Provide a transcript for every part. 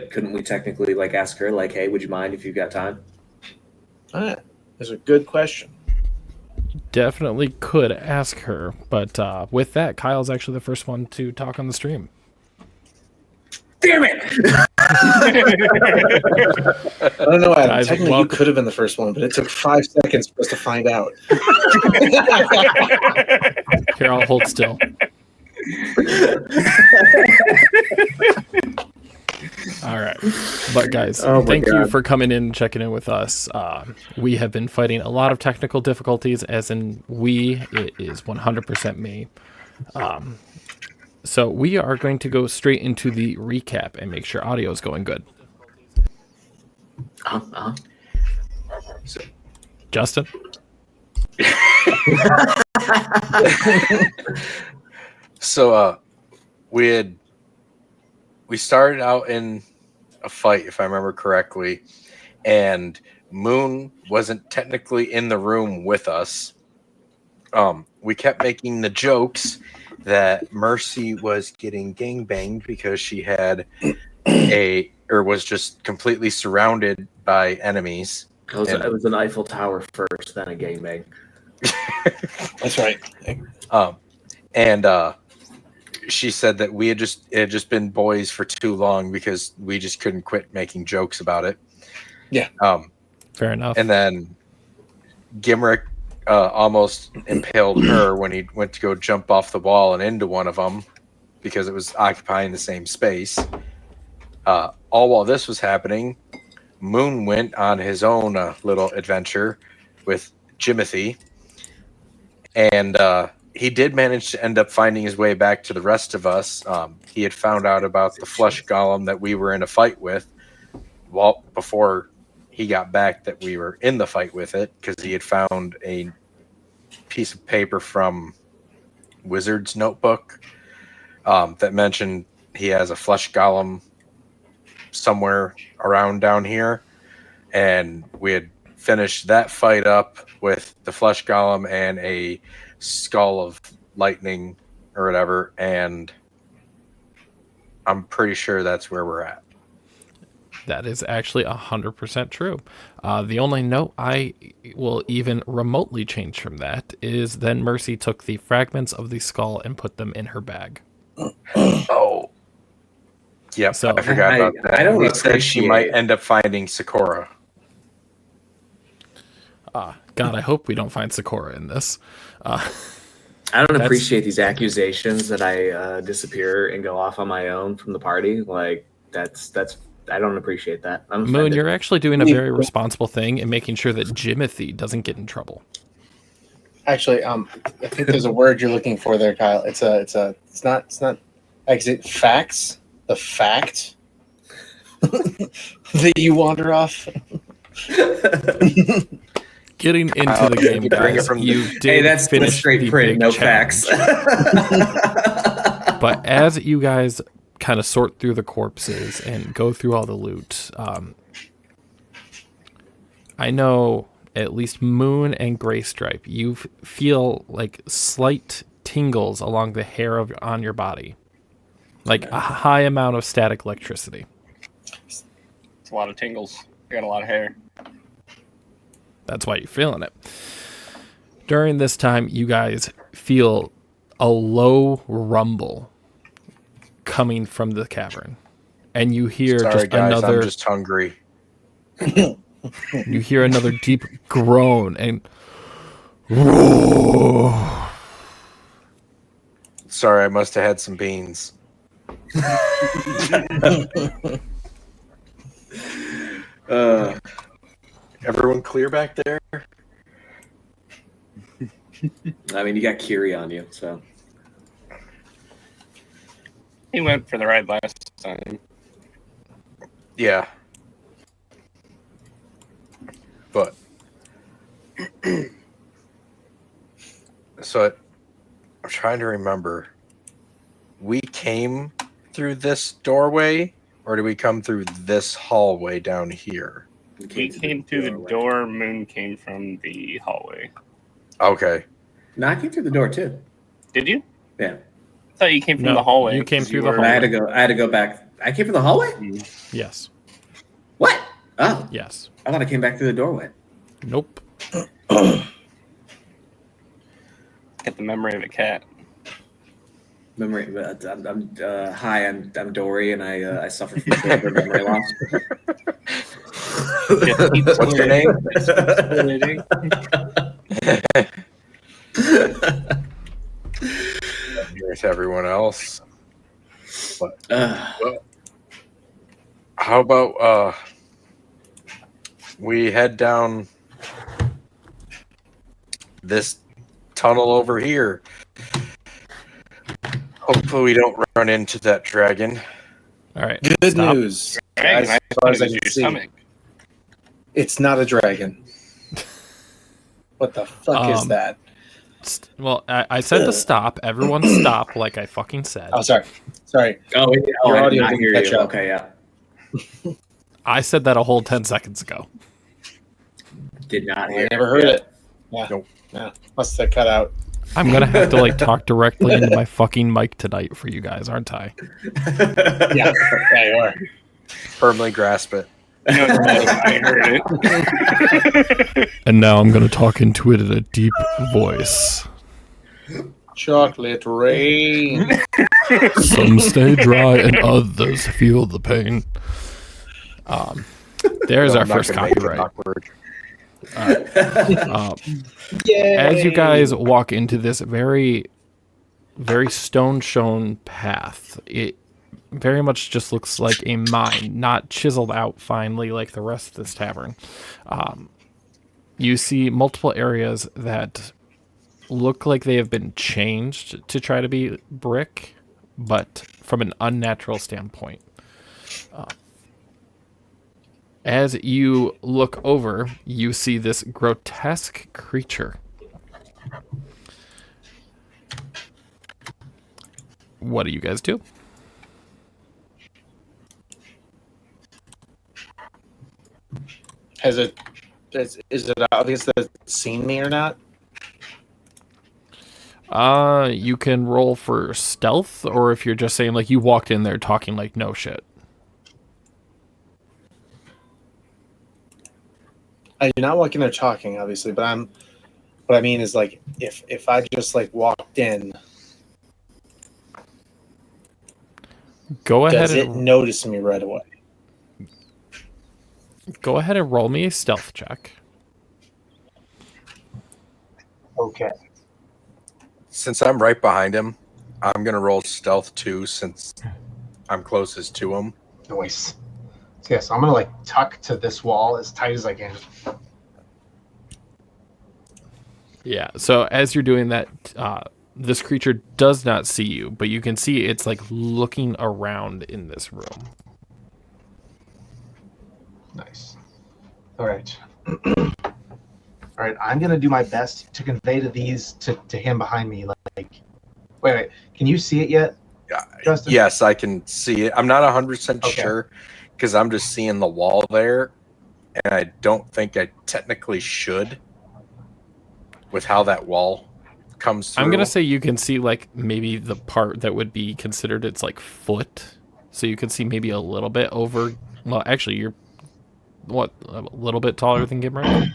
but couldn't we technically like ask her like, hey, would you mind if you've got time? That's a good question. Definitely could ask her, but with that, Kyle's actually the first one to talk on the stream. Damn it! I don't know, Adam. Guys, Technically, you could have been the first one, but it took 5 seconds for us to find out. Here, I'll hold still. All right. But guys, thank you for coming in and checking in with us. We have been fighting a lot of technical difficulties, as in it is 100% me. So we are going to go straight into the recap and make sure audio is going good. So, Justin? So we started out in a fight, if I remember correctly, and Moon wasn't technically in the room with us. We kept making the jokes that Mercy was getting gangbanged because she had was just completely surrounded by enemies. It was an Eiffel Tower first, then a gangbang. That's right. She said that it had just been boys for too long because we just couldn't quit making jokes about it. Yeah. Fair enough. And then Gimrick almost impaled her when he went to go jump off the wall and into one of them because it was occupying the same space. All while this was happening, Moon went on his own little adventure with Jimothy, and he did manage to end up finding his way back to the rest of us. He had found out about the flesh golem that we were in a fight with before he got back that we were in the fight with it, because he had found a piece of paper from Wizard's notebook that mentioned he has a flesh golem somewhere around down here, and we had finished that fight up with the flesh golem and a skull of lightning or whatever, and I'm pretty sure that's where we're at. That is actually 100% true. The only note I will even remotely change from that is then Mercy took the fragments of the skull and put them in her bag. Oh. Yep, So I forgot about that. I don't We said she might end up finding Sakura. God, I hope we don't find Sakura in this. I don't appreciate these accusations that I disappear and go off on my own from the party. Like that's I don't appreciate that. I'm Moon, offended. you're actually doing a very responsible thing and making sure that Jimothy doesn't get in trouble. Actually, I think there's a word you're looking for there, Kyle. It's not exit facts. The fact that you wander off. Getting into the game, guys. You did that's finish straight the print, big no challenge. facts. But as you guys kind of sort through the corpses and go through all the loot, I know at least Moon and Gray Stripe, you feel like slight tingles along the hair on your body. Like a high amount of static electricity. It's a lot of tingles. I got a lot of hair. That's why you're feeling it. During this time, you guys feel a low rumble coming from the cavern. And you hear I'm just hungry. You hear another deep groan and Sorry, I must have had some beans. Everyone clear back there? I mean, you got Kiri on you, so. He went for the ride last time. Yeah. But so I'm trying to remember. We came through this doorway, or did we come through this hallway down here? We came through the door. Moon came from the hallway. Okay. No, I came through the door too. Did you? Yeah. I thought you came from the hallway. You came through the hallway. I had to go back I came from the hallway? Yes. What? Oh, Yes. I thought I came back through the doorway. Nope. Get the memory of a cat. Memory. Hi, I'm Dory, and I suffer from severe memory loss. What's your name? Here's everyone else. But how about we head down this tunnel over here? Hopefully we don't run into that dragon. All right. Good stop. news. Dragon, As I far thought as it I was can your see, stomach. it's not a dragon. What the fuck is that? Well, I said to stop. Everyone stop, like I fucking said. Oh, sorry. Oh, yeah. Your I did audio not didn't hear catch you. up. Okay, yeah. I said that a whole 10 seconds ago. Did not I hear. never heard it. Yeah. Nope. Yeah. Must have cut out. I'm going to have to talk directly into my fucking mic tonight for you guys, aren't I? Yeah. Yeah, you are. Firmly grasp it. No, I heard it. And now I'm going to talk into it in a deep voice. Chocolate rain. Some stay dry and others feel the pain. There's No, our I'm not first gonna make it copyright. awkward. As you guys walk into this very, very stone-shown path, it very much just looks like a mine, not chiseled out finely like the rest of this tavern. You see multiple areas that look like they have been changed to try to be brick, but from an unnatural standpoint. As you look over, you see this grotesque creature. What do you guys do? Is it obvious that it's seen me or not? You can roll for stealth, or if you're just saying like you walked in there talking like no shit. I do not walk in there talking, obviously, but what I mean is like if I just like walked in, Go ahead does it and notice me right away? go ahead and roll me a stealth check. Okay. Since I'm right behind him, I'm gonna roll stealth too, since I'm closest to him. Nice. So yeah, so I'm gonna like tuck to this wall as tight as I can. Yeah. So as you're doing that, this creature does not see you, but you can see it's like looking around in this room. Nice. All right. All right. I'm gonna do my best to convey to these to him behind me. Wait. Can you see it yet, Justin? Yes, I can see it. I'm not 100% Okay. sure because I'm just seeing the wall there, and I don't think I technically should with how that wall comes through. I'm gonna say you can see like maybe the part that would be considered its like foot, so you can see maybe a little bit over. Well, actually, you're what, a little bit taller than Gimrick?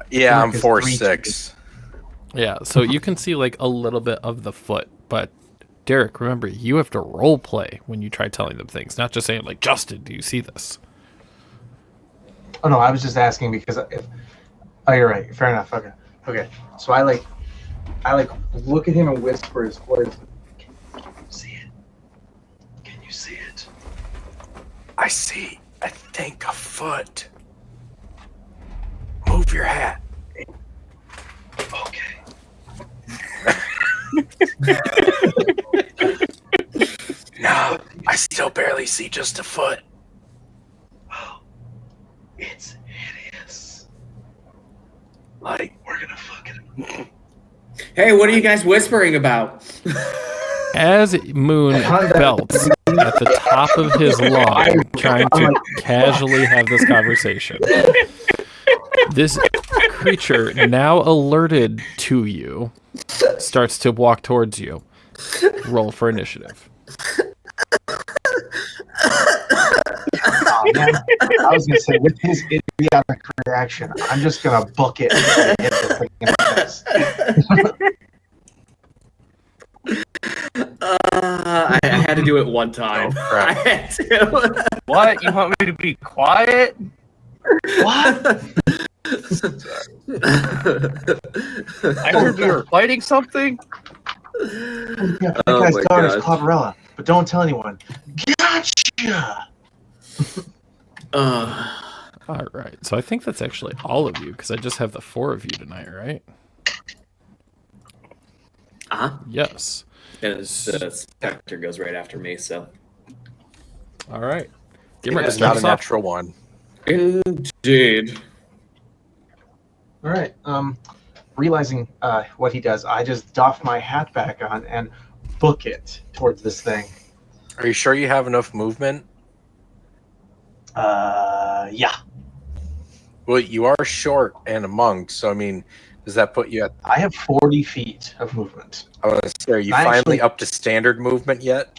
Yeah, I'm Because 4'6". Yeah, so you can see like a little bit of the foot, but Derek, remember, you have to role play when you try telling them things, not just saying like, Justin, do you see this? Oh no, I was just asking because oh, you're right. Fair enough. Okay. So I look at him and whisper his voice. Can you see it? Can you see it? I see, I think, a foot. Move your hat. Okay. No, I still barely see just a foot. Oh, it's hideous. Like, We're gonna fucking. Hey, what are you guys whispering about? As Moon belts at the top of his lung, trying to casually have this conversation, this creature, now alerted to you, starts to walk towards you. Roll for initiative. Oh, man. I was gonna say with his idiotic reaction, I'm just gonna book it and hit this thing in the face. I had to do it one time. Oh, crap. I had to. What? You want me to be quiet? What? I heard we were fighting something. Yeah, that Oh guy's my daughter's God. Cloverella, but don't tell anyone. Gotcha. All right. So I think that's actually all of you because I just have the 4 of you tonight, right? Uh-huh. Yes. And Spectre goes right after me, so. All right. It's not a natural one. Indeed. All right. Realizing what he does, I just doff my hat back on and book it towards this thing. Are you sure you have enough movement? Yeah. Well, you are short and a monk, so I mean, does that put you at? I have 40 feet of movement. I was gonna say, are you I finally actually- up to standard movement yet?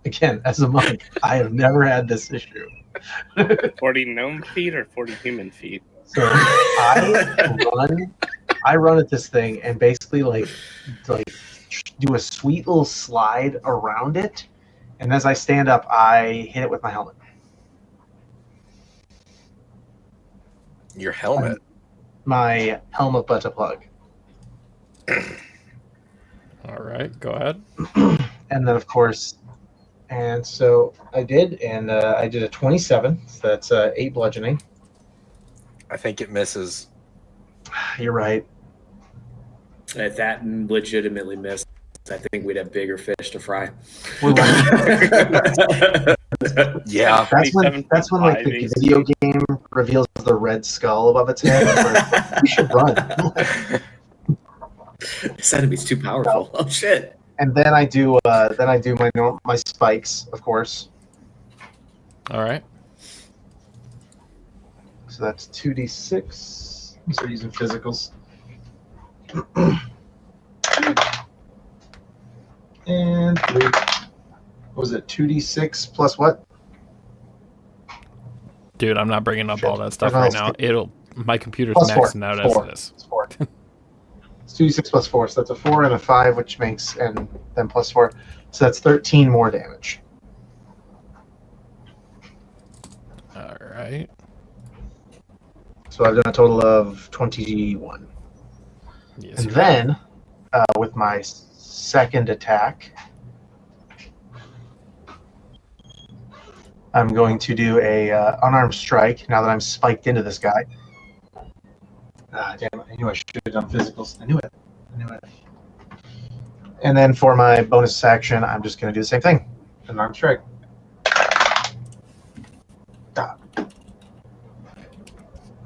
Again, as a monk, I have never had this issue. 40 gnome feet or 40 human feet? So I run at this thing and basically like do a sweet little slide around it, and as I stand up, I hit it with my helmet. Your helmet. My helmet butt plug. All right. Go ahead. And then, of course, and so I did, and I did a 27. So that's 8 bludgeoning. I think it misses. You're right. If that legitimately missed, I think we'd have bigger fish to fry. We're right. Yeah. That's when like the video game reveals the red skull above its head. Like, we should run. This enemy's too powerful. Oh shit! And then I do my spikes, of course. All right. So that's 2d6. So using physicals. And what was it? 2d6 plus what? Dude, I'm not bringing up all that stuff No, right it's- now. My computer's Plus maxing 4. out It's as 4. it is. It's 4. It's 2d6 plus 4. So that's a 4 and a 5, which makes, and then plus 4. So that's 13 more damage. All right. So I've done a total of 21. Yes, And you then, with my second attack, I'm going to do a unarmed strike now that I'm spiked into this guy. Damn it, I knew I should have done physicals. I knew it. And then for my bonus action, I'm just going to do the same thing. An unarmed strike.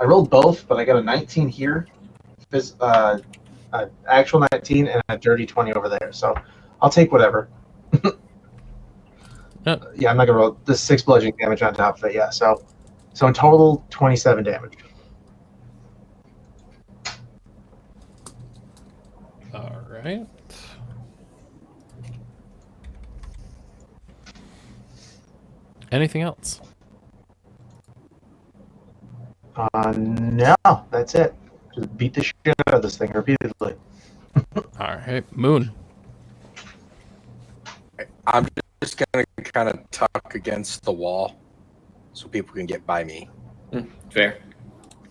I rolled both, but I got a 19 here. Actual 19 and a dirty 20 over there. So I'll take whatever. Yeah, I'm not gonna roll the 6 bludgeoning damage on top of it. Yeah, so in total 27 damage. All right. Anything else? No, that's it. Just beat the shit out of this thing repeatedly. All right. Moon. I'm just gonna kind of tuck against the wall so people can get by me. Fair.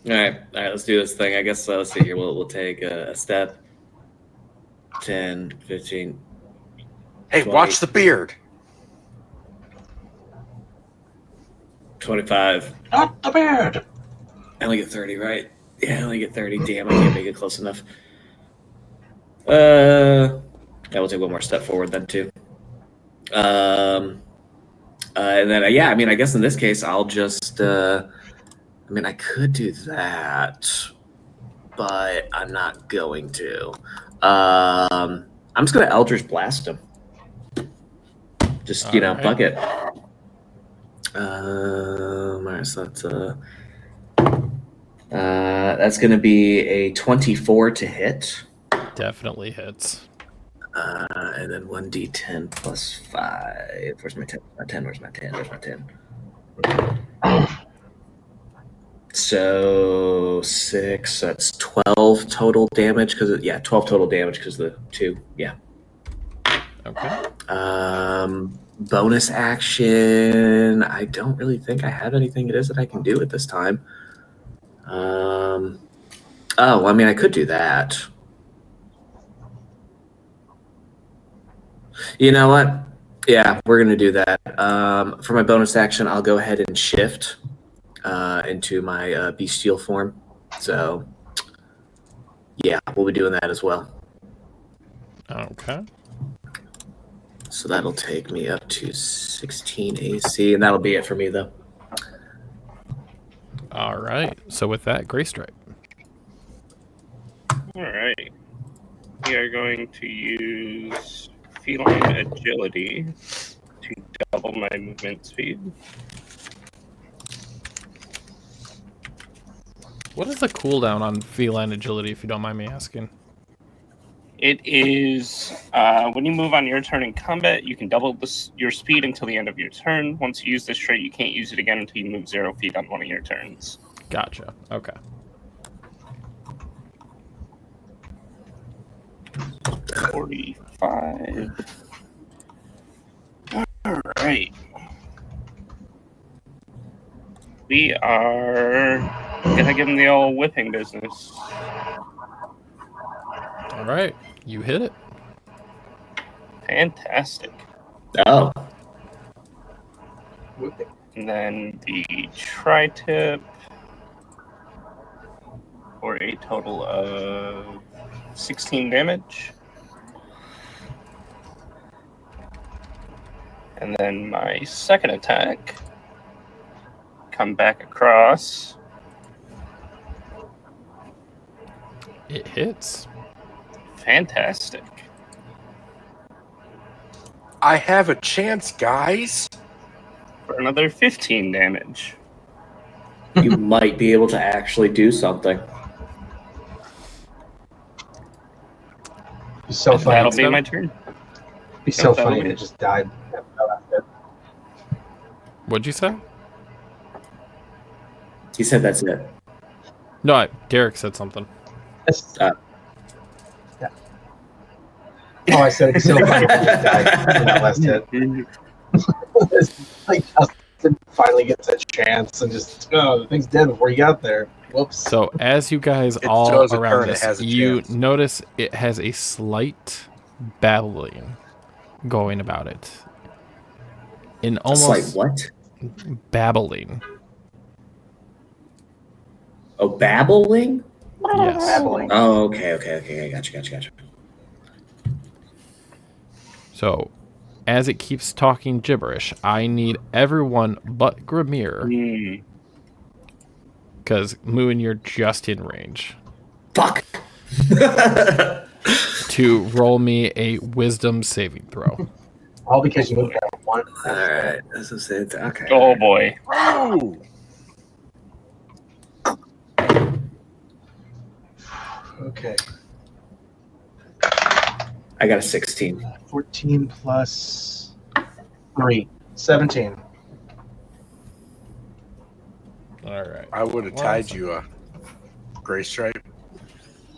All right. Let's do this thing. I guess let's see here. We'll take a step. 10, 15. Hey, 20. watch the beard. 25. Not the beard. I only get 30, right? Yeah, I only get 30. Damn, I can't make it close enough. Yeah, we'll take one more step forward then too. And then yeah, I mean, I guess in this case, I'll just. I mean, I could do that, but I'm not going to. I'm just gonna Eldritch Blast him. Just All right. fuck it. All right, so that's That's going to be a 24 to hit. Definitely hits. And then 1d10 plus 5. Where's my 10? My 10. Where's my 10? Where's my 10? So 6. That's 12 total damage. 12 total damage because the 2. Yeah. Okay. Bonus action. I don't really think I have anything it is that I can do at this time. I mean, I could do that. You know what? Yeah, we're going to do that. For my bonus action, I'll go ahead and shift into my bestial form. So, yeah, we'll be doing that as well. Okay. So that'll take me up to 16 AC, and that'll be it for me, though. All right. So with that, Gray Stripe. All right. We are going to use feline agility to double my movement speed. What is the cooldown on feline agility, if you don't mind me asking? It is when you move on your turn in combat, you can double your speed until the end of your turn. Once you use this trait, you can't use it again until you move 0 feet on one of your turns. Gotcha. Okay. $45. All right. We are gonna give him the old whipping business. All right. You hit it. Fantastic. Oh. And then the tri-tip for a total of 16 damage. And then my second attack, come back across. It hits. Fantastic. I have a chance, guys. For another 15 damage. You might be able to actually do something. Be so And funny. That'll It's be gonna- my turn. Be so that'll funny. be It it. just died. What'd you say? He said that's it. No, Derek said something. Uh, Yeah. Oh, I said it's so funny. It just died in that last hit. It's like Justin finally gets a chance and just the thing's dead before he got there. Whoops. So as you guys It all shows a around turn, it this, has a you chance. notice it has a slight babbling going about it. In It's almost like what? babbling. Oh, babbling? Yes. Babbling. Oh, okay. Gotcha. So as it keeps talking gibberish, I need everyone but Grimir, because Moon, you're just in range, Fuck. to roll me a wisdom saving throw. All because you moved that one. All right. That's what I'm saying. Okay. Oh boy. Oh, Okay. I got a 16. 14 plus 3. 17. All right. I would have tied you a gray stripe.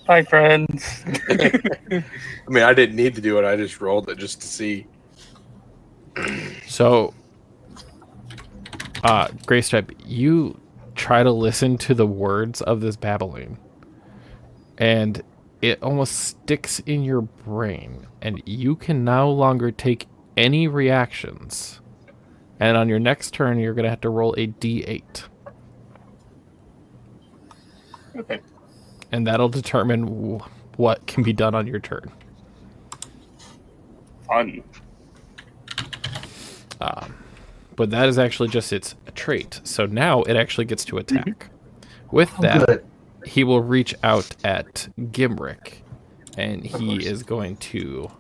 Bye, friends. I mean, I didn't need to do it. I just rolled it just to see. So, Greystripe, you try to listen to the words of this babbling, and it almost sticks in your brain, and you can no longer take any reactions. And on your next turn, you're going to have to roll a d8. Okay. And that'll determine what can be done on your turn. Fun. But that is actually just its trait. So now it actually gets to attack. With that, Good. he will reach out at Gimrick, and he is going to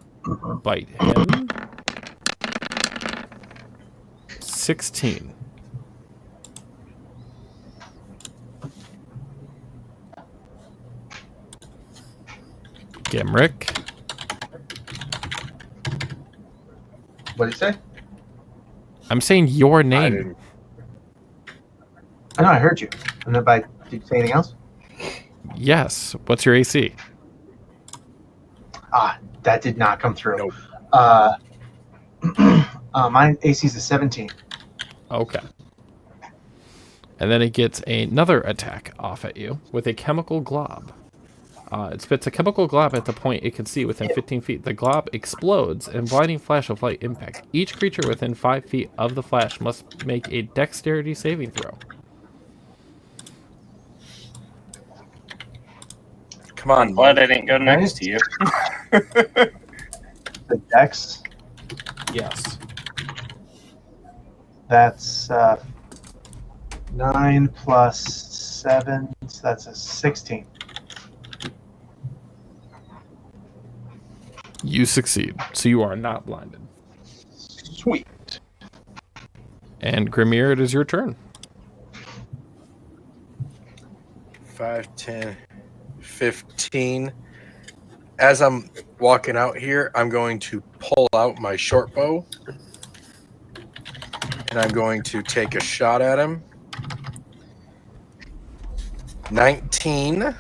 bite him. 16. Gimrick. What did you say? I'm saying your I name. didn't. I know I heard you. And then did you say anything else? Yes. What's your AC? That did not come through. Nope. My AC is a 17. Okay. And then it gets another attack off at you with a chemical glob. It spits a chemical glob at the point it can see within 15 feet. The glob explodes, and blinding flash of light impact. Each creature within 5 feet of the flash must make a dexterity saving throw. Come on. I'm glad I didn't go next to you. The dex, Yes. that's 9 plus 7, so that's a 16. You succeed, so you are not blinded. Sweet. And Grimir, it is your turn. 5, 10, 15. As I'm walking out here, I'm going to pull out my short bow. And I'm going to take a shot at him. 19.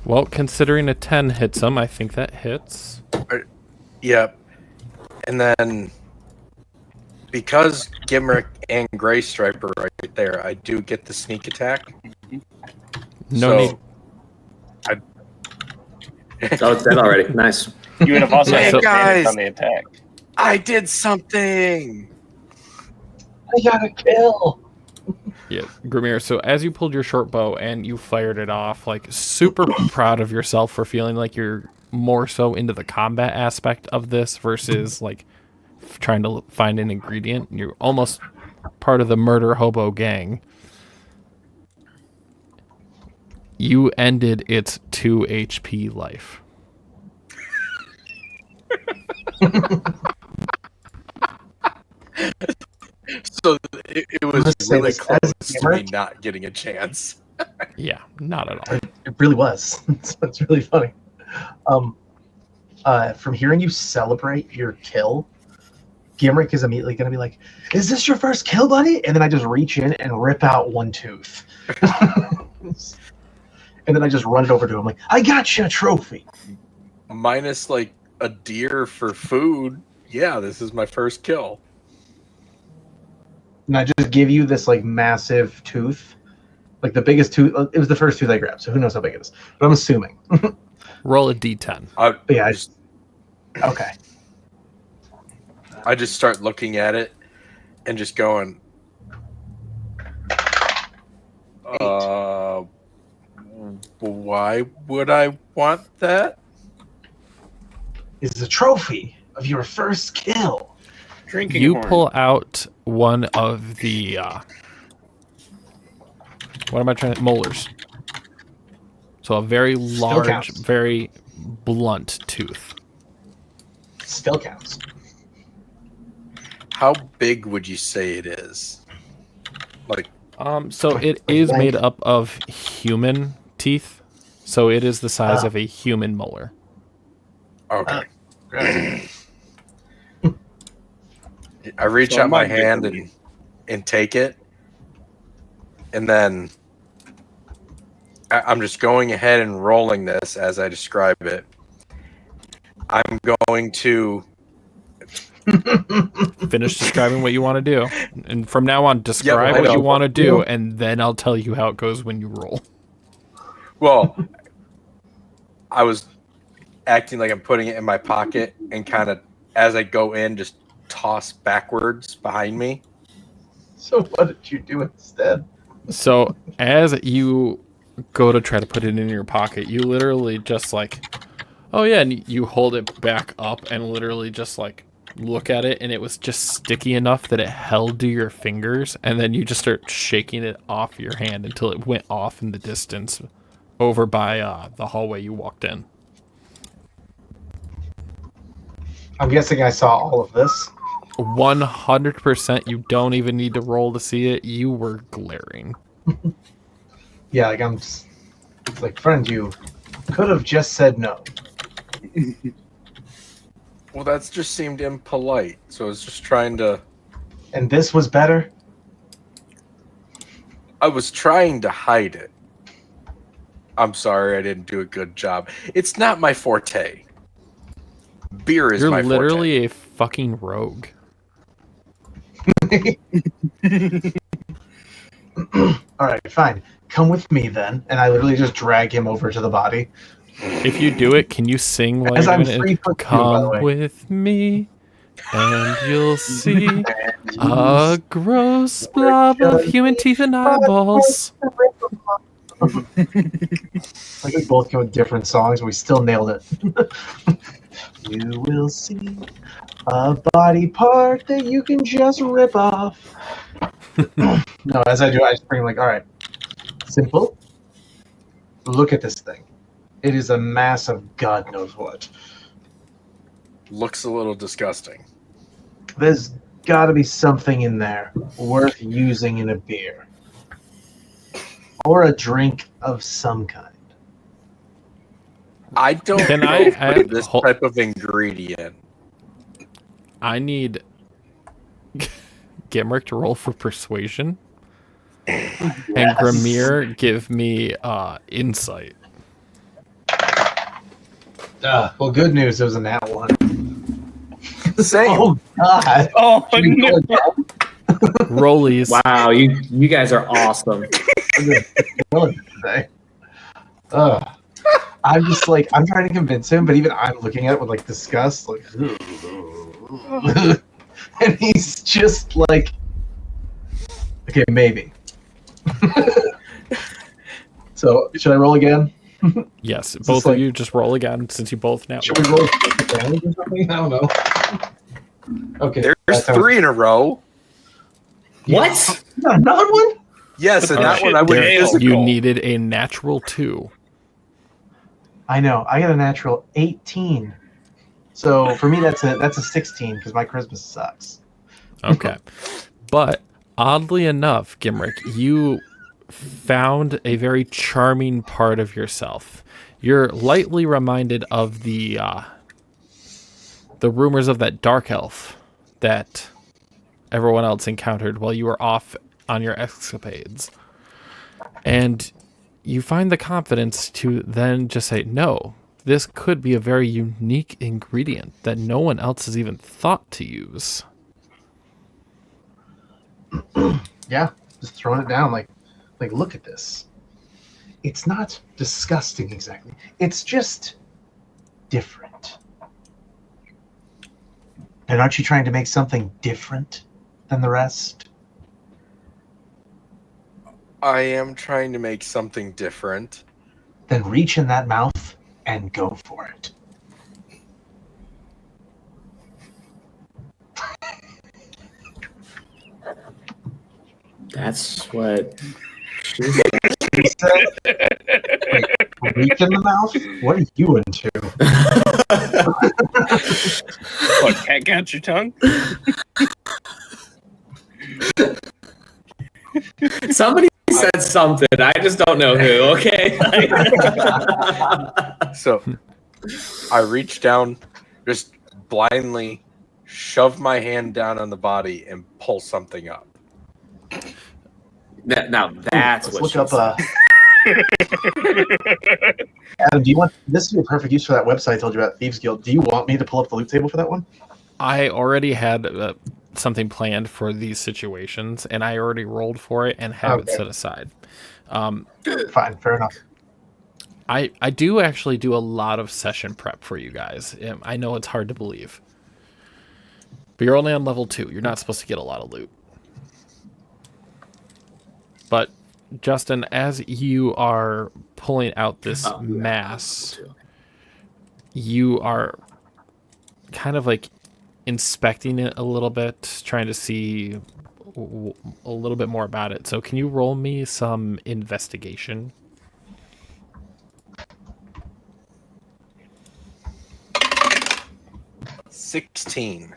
Well, considering a 10 hits him, I think that hits. Yep. And then, because Gimrick and Gray Stripe are right there, I do get the sneak attack. No need. Oh, it's dead already. Nice. You would have also Yeah, had so- advantage Guys. on the attack. I did something! I got a kill. Yeah, Grimir, so as you pulled your short bow and you fired it off, like, super proud of yourself for feeling like you're more so into the combat aspect of this versus, like, trying to find an ingredient. You're almost part of the murder hobo gang. You ended its 2 HP life. So it was Let's say really this, close as to me Gimrick- not getting a chance. Yeah, not at all. It really was. It's really funny. From hearing you celebrate your kill, Gimrick is immediately going to be like, "Is this your first kill, buddy?" And then I just reach in and rip out one tooth. And then I just run it over to him like, "I got you a trophy." Minus like a deer for food. Yeah, this is my first kill. And I just give you this like massive tooth, like the biggest tooth. It was the first tooth I grabbed, so who knows how big it is? But I'm assuming. Roll a d10. Yeah, I just, Okay. I just start looking at it and just going, why would I want that? Is a trophy of your first kill. Drinking You horn. pull out one of the what am I trying to molars? So a very large, counts. very blunt tooth. Still counts. How big would you say it is? Like, So it is made up of human teeth. So it is the size of a human molar. okay. Great. I reach So out my I'm not hand good and take it. And then I'm just going ahead and rolling this as I describe it. I'm going to Finish describing what you want to do, and from now on, describe I what you know. want to do, and then I'll tell you how it goes when you roll. Well, I was acting like I'm putting it in my pocket and kind of, as I go in, just toss backwards behind me. So what did you do instead? So as you go to try to put it in your pocket, you literally just like, oh yeah, and you hold it back up and literally just like look at it, and it was just sticky enough that it held to your fingers, and then you just start shaking it off your hand until it went off in the distance over by the hallway you walked in. I'm guessing I saw all of this. 100%, you don't even need to roll to see it. You were glaring. Yeah, like it's like, friend, you could have just said no. Well, that's just seemed impolite. So I was just trying to. And this was better? I was trying to hide it. I'm sorry, I didn't do a good job. It's not my forte. Beer is You're my forte. literally a fucking rogue. All right, fine. Come with me then. And I literally just drag him over to the body. If you do it, can you sing while As you're I'm doing it? 3 foot 2, by the Come way. with me, and you'll see a gross blob of human teeth and eyeballs. Like we both came with different songs, but we still nailed it. You will see a body part that you can just rip off. No, as I do, I just bring like, all right, simple. Look at this thing. It is a mass of God knows what. Looks a little disgusting. There's got to be something in there worth using in a beer. Or a drink of some kind. I don't Can know I for add- this hol- type of ingredient. I need Gimrick to roll for persuasion, and Gramir give me insight. Well, good news. It was a nat 1. Same. Oh, God. Oh, Should we no. go again? Rollies. Wow, you guys are awesome. Today. I'm just like, I'm trying to convince him, but even I'm looking at it with like disgust, like, and he's just like, okay, maybe. So, should I roll again? Yes, Is both this of like- you just roll again since you both now. Should we roll damage or something? I don't know. Okay. There's that sounds- 3 in a row. What? You got another one? Yes, and All that right, one I would there- physical. you needed a natural 2. I know. I got a natural 18. So for me, that's a 16 because my charisma sucks. Okay. But oddly enough, Gimrick, you found a very charming part of yourself. You're lightly reminded of the rumors of that dark elf that everyone else encountered while you were off on your escapades. And you find the confidence to then just say, no, this could be a very unique ingredient that no one else has even thought to use. Yeah, just throwing it down like look at this. It's not disgusting exactly. It's just different. And aren't you trying to make something different than the rest? I am trying to make something different. Then reach in that mouth and go for it. That's what. He said, wait, reach in the mouth? What are you into? What, cat got your tongue? Somebody said something. I just don't know who. Okay. So I reach down, just blindly shove my hand down on the body and pull something up. Now that's Let's what look she up. Adam, do you want this to be a perfect use for that website I told you about, Thieves Guild? Do you want me to pull up the loot table for that one? I already had something planned for these situations, and I already rolled for it and have it Okay. set aside. Fine, fair enough. I do actually do a lot of session prep for you guys. I know it's hard to believe, but you're only on level 2. You're not supposed to get a lot of loot. But Justin, as you are pulling out this mass, you are kind of like inspecting it a little bit, trying to see a little bit more about it. So can you roll me some investigation? $16.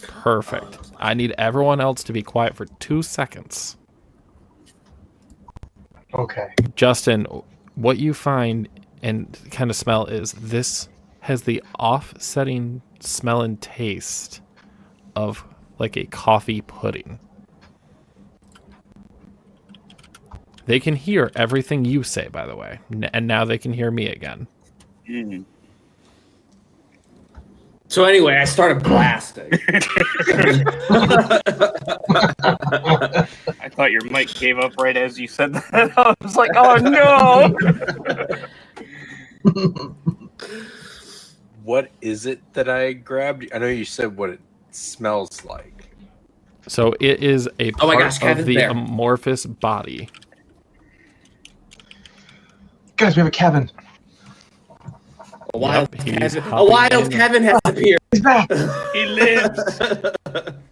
Perfect. I need everyone else to be quiet for 2 seconds. Okay. Justin, what you find and kind of smell is this has the offsetting smell and taste of like a coffee pudding. They can hear everything you say, by the way, and now they can hear me again. Mm. So anyway, I started blasting. I thought your mic gave up right as you said that. I was like, oh no! What is it that I grabbed? I know you said what it smells like. So it is a Oh my part gosh, of Kevin's the there. amorphous body. Guys, we have a Kevin. A wild Yep, he's Kevin. A hopping wild in. Kevin has appeared. He's back. He lives.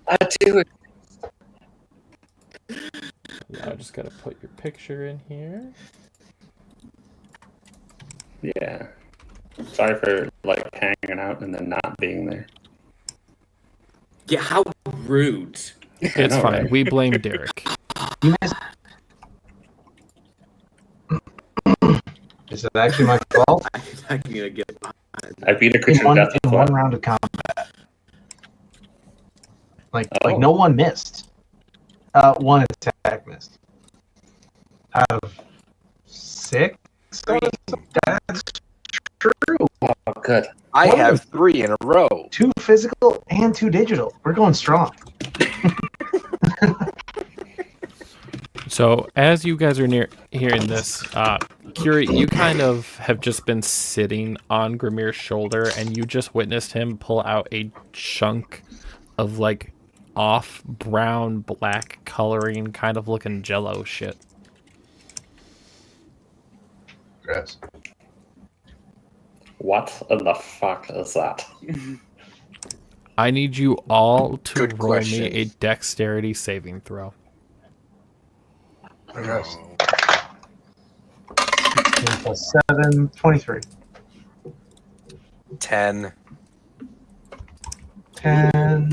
I do it. Yeah, I just gotta put your picture in here. Yeah. Sorry for like hanging out and then not being there. Yeah, how rude. It's know, fine. right? We blame Derek. You missed. Is it actually my fault? I'm gonna get. I beat a In creature to one, death with in what? one round of combat. Like no one missed. One attack missed. Out of 6? That's true. Oh, good. I What? have 3 in a row. 2 physical and 2 digital. We're going strong. So as you guys are hearing this, Curie, you kind of have just been sitting on Grimir's shoulder, and you just witnessed him pull out a chunk of like off brown black coloring, kind of looking jello shit. Gross. What in the fuck is that? I need you all to Good roll question. me a dexterity saving throw. Gross. 10 plus 7, 23. 10. 10.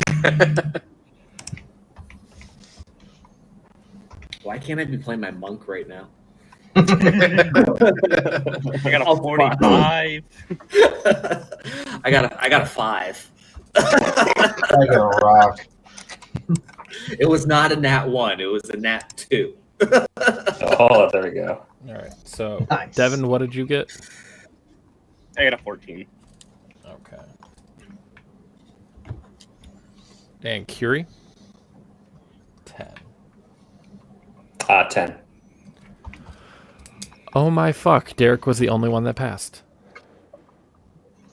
Why can't I be playing my monk right now? I got a 45. I got a 5. I got a rock. It was not a nat 1. It was a nat 2. Oh, there we go. All right. So, Nice. Devin, what did you get? I got a 14. Okay. And Curie? 10. 10. Oh my fuck. Derek was the only one that passed.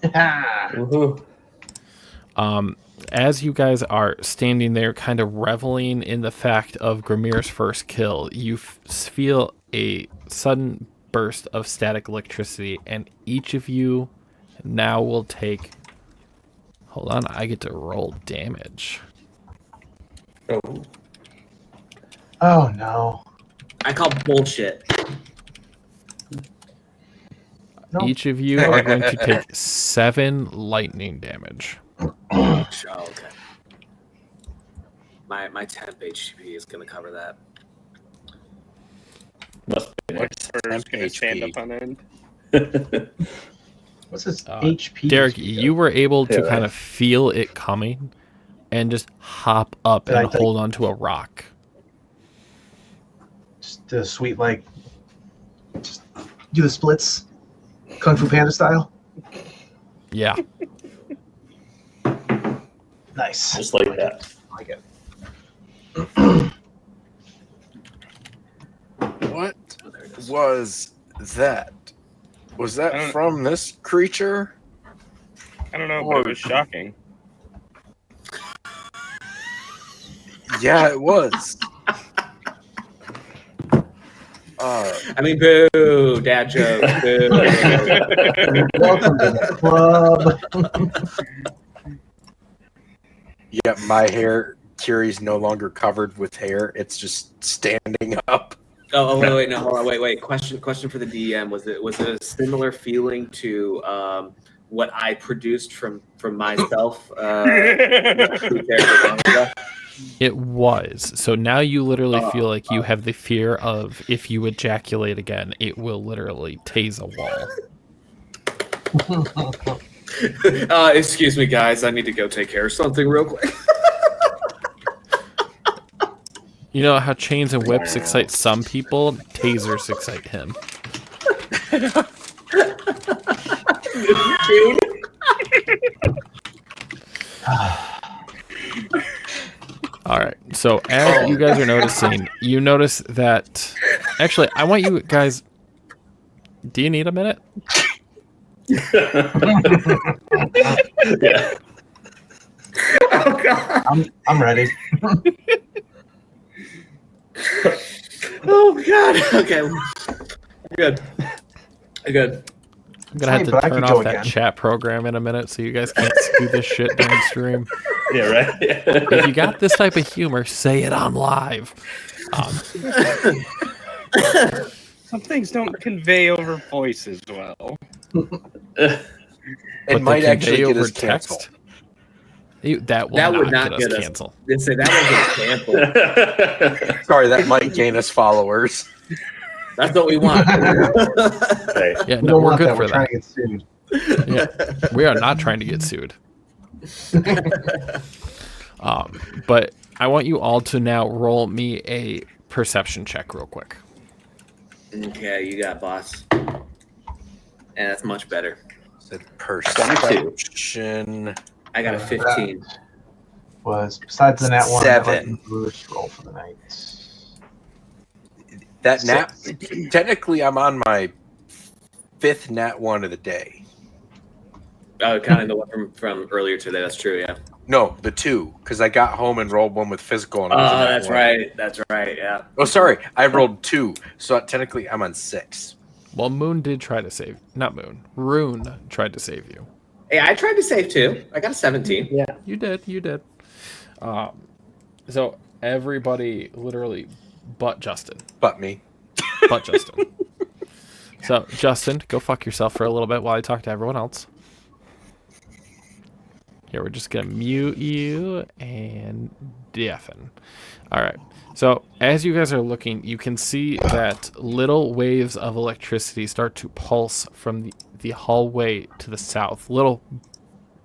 Woohoo. As you guys are standing there kind of reveling in the fact of Grimir's first kill, you feel a sudden burst of static electricity, and each of you now will take... Hold on, I get to roll damage. Oh. Oh no. I call bullshit. Nope. Each of you are going to take 7 lightning damage. Oh, okay. My 10 HP is gonna cover that. Must be nice. First, gonna stand up on end. What's this Uh, HP? Derek, you were able to Yeah, kind right. of feel it coming and just hop up Did I and take- hold onto a rock. Just the sweet, like, just do the splits, Kung Fu Panda style. Yeah. Nice. Just like that. I like it. What Oh, there it is. was that? Was I that don't- from this creature? I don't know, but it was shocking. Yeah, it was. I mean, boo, dad joke. Boo. Welcome to the club. Yeah, my hair, Curie's no longer covered with hair. It's just standing up. Oh, wait, no, hold on, wait. Question for the DM. Was it a similar feeling to what I produced from myself? It was. So now you literally Oh, feel like you have the fear of if you ejaculate again, it will literally tase a wall. Excuse me, guys. I need to go take care of something real quick. You know how chains and whips excite some people? Tasers excite him. All right. So as you guys are noticing, you notice that. Actually, I want you guys. Do you need a minute? Yeah. Oh god. I'm ready. Oh god. Okay. Good. Good. I'm gonna have Hey, to but I turn could go off that again. chat program in a minute so you guys can't do this shit during stream. Yeah, right. If you got this type of humor, say it on live. Some things don't convey over voice as well. But It might they actually convey get us canceled. That will That not, would not get us get us- canceled. They say that was an example. Sorry, that might gain us followers. That's what we want. Right. Yeah, We no, don't we're want good that. for We're trying that. to get sued. Yeah, we are not trying to get sued. But I want you all to now roll me a perception check real quick. Okay, you got boss. And that's much better. Said perception. I got a 15. Was besides the nat one, 7. Bruce roll for the night. That nat. Technically, I'm on my 5th nat 1 of the day. Oh, counting the one from earlier today. That's true. Yeah. No, the 2, because I got home and rolled one with physical. And it Oh, was a nat that's 1. right. That's right. Yeah. Oh, sorry, I rolled 2, so technically I'm on 6. Well, Moon did try to save. Not Moon. Rune tried to save you. Hey, I tried to save too. I got a 17. Yeah. You did. You did. So everybody, literally, but Justin. But me. But Justin. So, Justin, go fuck yourself for a little bit while I talk to everyone else. Here, we're just going to mute you and deafen. All right. So, as you guys are looking, you can see that little waves of electricity start to pulse from the hallway to the south. Little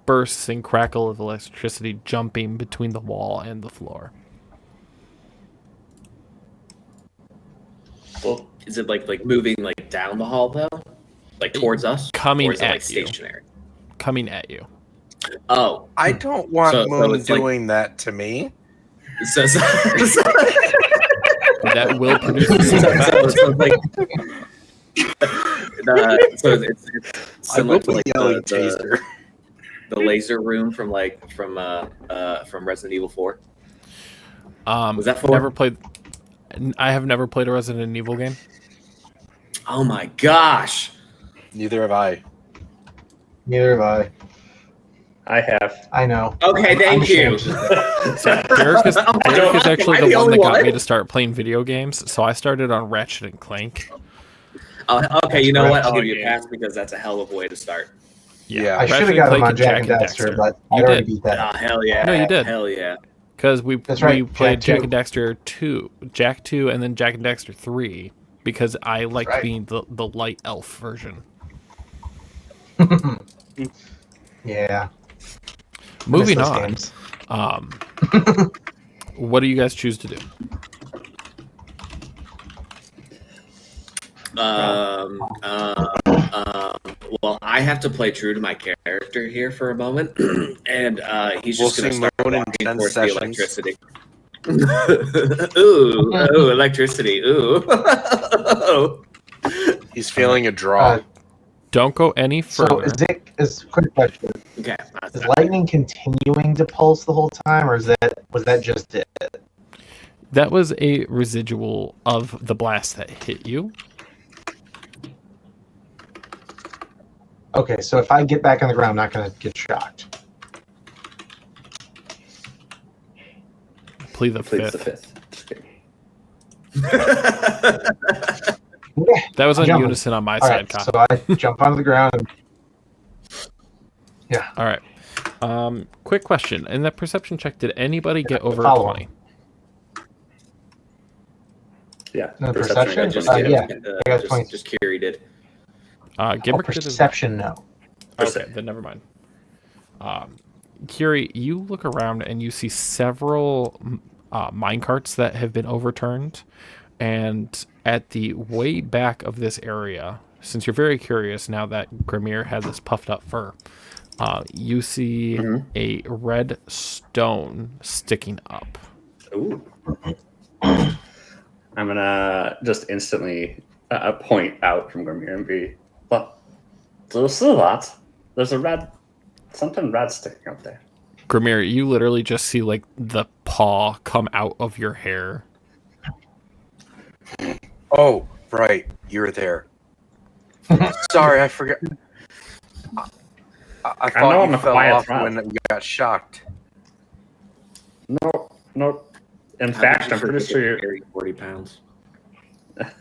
bursts and crackle of electricity jumping between the wall and the floor. Well, Is it like moving like down the hall though, like towards us, Coming or is it at like you. stationary? Coming at you. Oh, I don't want So Moon it's like- doing that to me. so That will produce a so, sound effect. so it's like so it's I similar will to like be yelling the taser. laser room from Resident Evil 4. Was that 4? Never played. I have never played a Resident Evil game. Oh my gosh! Neither have I. Neither have I. I have. I know. Okay, I'm thank you. ashamed. So Derek is actually Am I the one that only got one? me to start playing video games. So I started on Ratchet and Clank. Oh, okay, you know what? I'll Oh, give you a yeah. pass because that's a hell of a way to start. Yeah. I Ratchet should have and got him Clank on and Jack and Dexter, but I You already did. beat that. Oh hell yeah! No, you did. Hell yeah! Because we That's right, played Jack Jack 2. and Dexter 2, Jack 2, and then Jack and Dexter 3 because I liked right. being the light elf version. Yeah. Moving Miss those on. games. What do you guys choose to do? Well, I have to play true to my character here for a moment, and he's We'll just going to see start Moon in walking 10 towards the sessions. electricity. ooh, electricity! Ooh. He's feeling a draw. Don't go any So further. quick question. Okay. Is lightning continuing to pulse the whole time, or was that just it? That was a residual of the blast that hit you. Okay, so if I get back on the ground, I'm not going to get shocked. Plead the Please the fifth. 5th. Just kidding. Yeah. That was on Jumping. unison on my All side, right, Kyle. so I jump onto the ground. And, yeah. All right. Quick question. In that perception check, did anybody get over Follow 20? Yeah. No, perception. perception? Just, Yeah. I got 20. just Carrie did. Gimbrick did as well. Perception, no. Okay, then never mind. Kiri, you look around and you see several minecarts that have been overturned. And at the way back of this area, since you're very curious now that Grimir has this puffed up fur, you see a red stone sticking up. Ooh. I'm gonna just instantly point out from Grimir and be, but do you see that? There's something red sticking up there. Grimir, you literally just see like the paw come out of your hair. Oh, right. You're there. Sorry, I forgot. I know thought I'm you a fell quiet off threat. when you got shocked. No. In How fact, could you I'm pretty forget sure that you're. carrying 40 pounds. What'd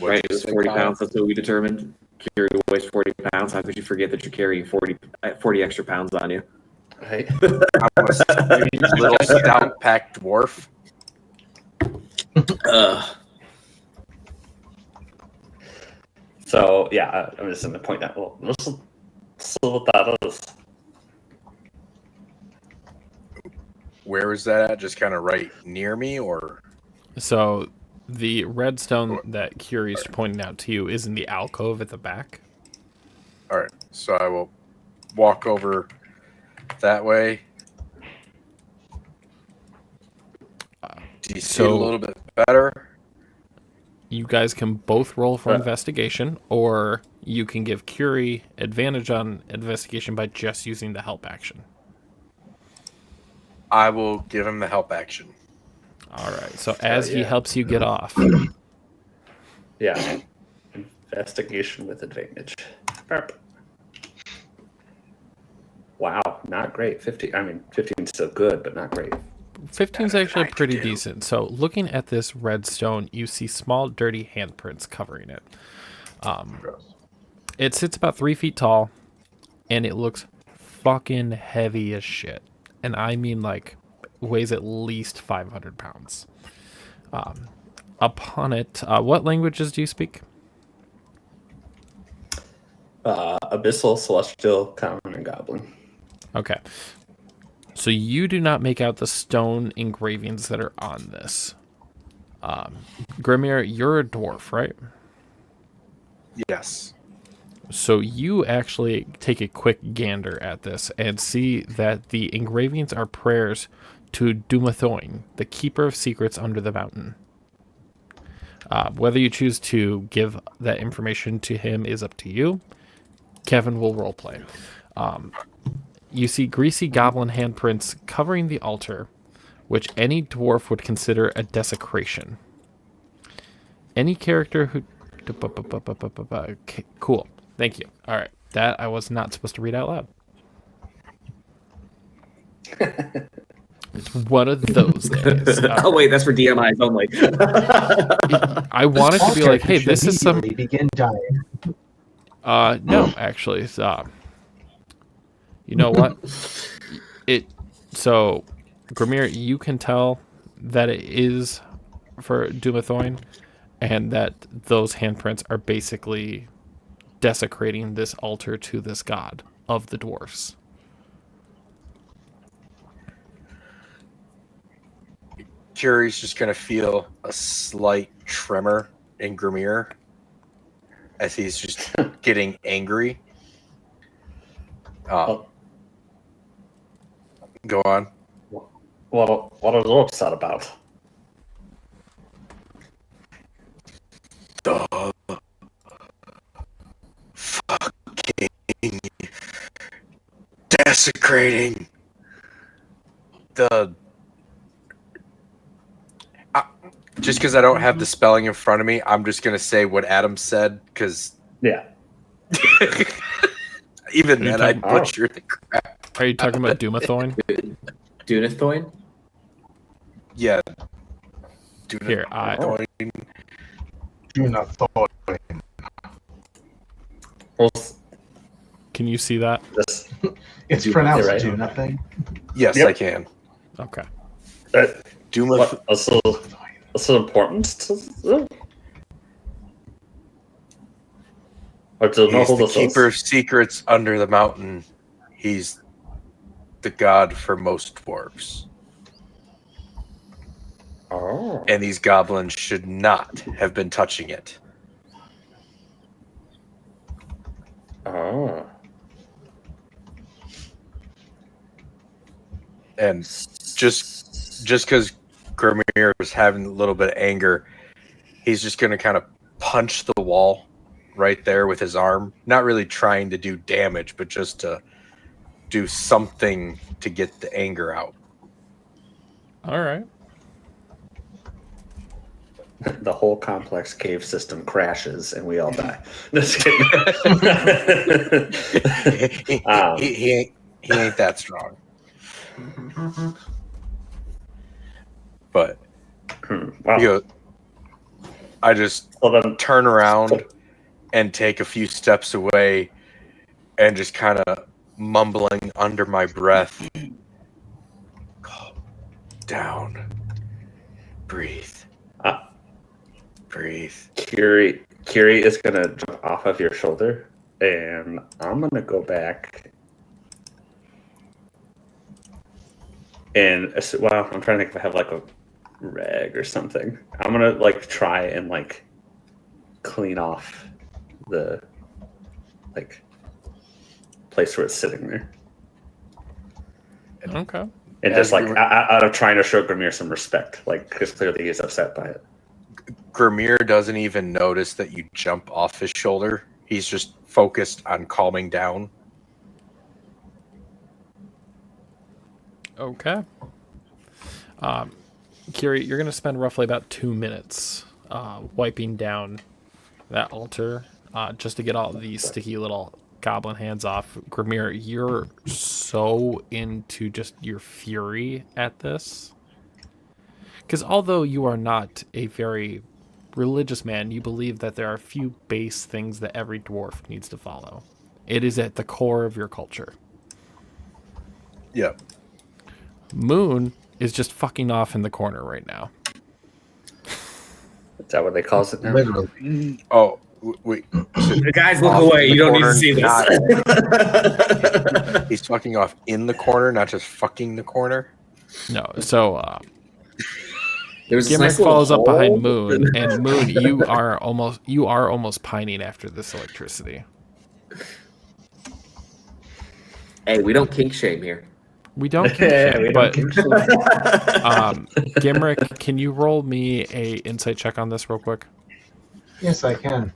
Right, you it was say, 40 Kyle? pounds. That's what we determined. Kiri weighs 40 pounds. How could you forget that you're carrying 40 extra pounds on you? Hey. I'm a little stout packed dwarf. So yeah, I'm just gonna point out. Well, this is what that is. Where is that at? Just kind of right near me, or? So the red stone that Kiri's pointing out to you is in the alcove at the back. All right, so I will walk over that way. Do you see it a little bit better? You guys can both roll for Uh, investigation, or you can give Kiri advantage on investigation by just using the help action. I will give him the help action. All right. So as he yeah. helps you get off, Yeah. Investigation with advantage. Burp. Wow, not great. 15. I mean, 15 is still good, but not great. 15 is actually pretty decent. So looking at this red stone, you see small, dirty handprints covering it. It sits about 3 feet tall, and it looks fucking heavy as shit. And I mean, like, weighs at least 500 pounds. Upon it, what languages do you speak? Abyssal, Celestial, Common, and Goblin. Okay. So you do not make out the stone engravings that are on this. Grimir, you're a dwarf, right? Yes. So you actually take a quick gander at this and see that the engravings are prayers to Dumathoin, the keeper of secrets under the mountain. Whether you choose to give that information to him is up to you. Kevin will roleplay. You see greasy goblin handprints covering the altar, which any dwarf would consider a desecration. Any character who... Okay, cool. Thank you. All right. That I was not supposed to read out loud. It's one of those days. Oh, wait, that's for DMIs only. I wanted to be like, hey, this is some... begin dying. No, actually. You know what? So, Grimir, you can tell that it is for Dumathoin, and that those handprints are basically desecrating this altar to this god of the dwarfs. Kiri's just going to feel a slight tremor in Grimir as he's just getting angry. Go on. What are you upset about? The fucking desecrating the... just because I don't have the spelling in front of me, I'm just going to say what Adam said, because Yeah. even then I butcher the crap. Are you talking about Dumathoin? Dunathoin? Yeah. Here, can you see that? It's pronounced right. do nothing. Yes, Yep. I can. Okay. Doom. Also important to... Or to He's hold the us keeper of secrets under the mountain. He's the god for most dwarves. Oh. And these goblins should not have been touching it. Oh. And just because Grimir was having a little bit of anger, he's just going to kind of punch the wall right there with his arm. Not really trying to do damage, but just to do something to get the anger out. All right. The whole complex cave system crashes and we all die. Just kidding. He ain't that strong. But Wow. you know, I just Well, then, turn around and take a few steps away and just kind of mumbling under my breath. Calm down. Breathe. Breathe. Kiri is gonna jump off of your shoulder, and I'm gonna go back. And well, I'm trying to think if I have like a rag or something. I'm gonna like try and like clean off the like place where it's sitting there, Okay. and just like out of trying to show Grimir some respect, like because clearly he's upset by it. Grimir doesn't even notice that you jump off his shoulder. He's just focused on calming down. Okay. Kiri, you're going to spend roughly about 2 minutes wiping down that altar just to get all these sticky little goblin hands off. Grimir, you're so into just your fury at this. Because although you are not a very religious man, you believe that there are a few base things that every dwarf needs to follow. It is at the core of your culture. Yep. Moon is just fucking off in the corner right now. Is that what they call it now? Literally. Oh, wait. Guys, look away. You don't need to see this. He's fucking off in the corner, not just fucking the corner. No, so There's this Gimrick nice little follows up hole. behind Moon, and Moon, you are almost pining after this electricity. Hey, we don't kink shame here. We don't kink Yeah, shame, we but don't kink shame. Gimrick, can you roll me a insight check on this real quick? Yes, I can.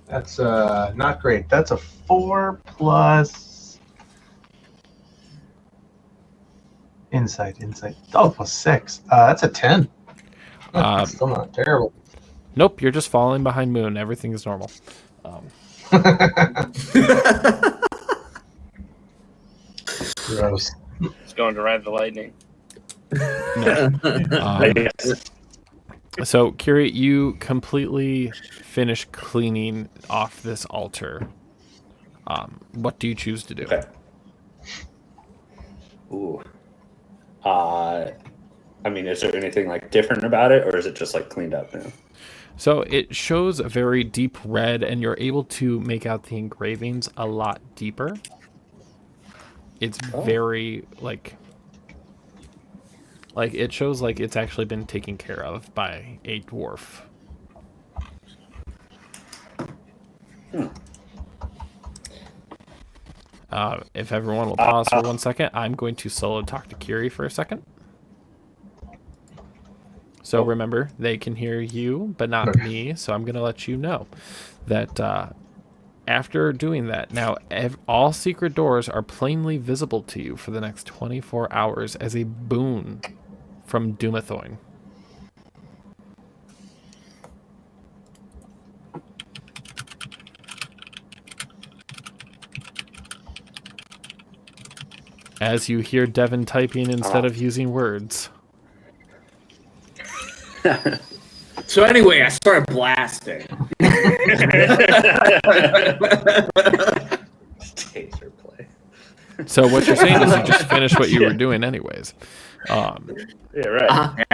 That's not great. That's a 4 plus insight. Oh, plus 6. That's a 10. That's still not terrible. Nope, you're just falling behind Moon. Everything is normal. Gross. It's going to ride the lightning. So, Kiri, you completely finish cleaning off this altar. What do you choose to do? Okay. Ooh. I mean, is there anything like different about it, or is it just like cleaned up now? So it shows a very deep red, and you're able to make out the engravings a lot deeper. It's very like it shows like it's actually been taken care of by a dwarf. If everyone will pause for 1 second, I'm going to solo talk to Kiri for a second. So remember, they can hear you, but not me. So I'm going to let you know that after doing that, now all secret doors are plainly visible to you for the next 24 hours as a boon from Doomathoin. As you hear Devin typing instead of using words. So anyway, I started blasting. Taser play. So what you're saying is you just finished what you were doing anyways. Yeah, right.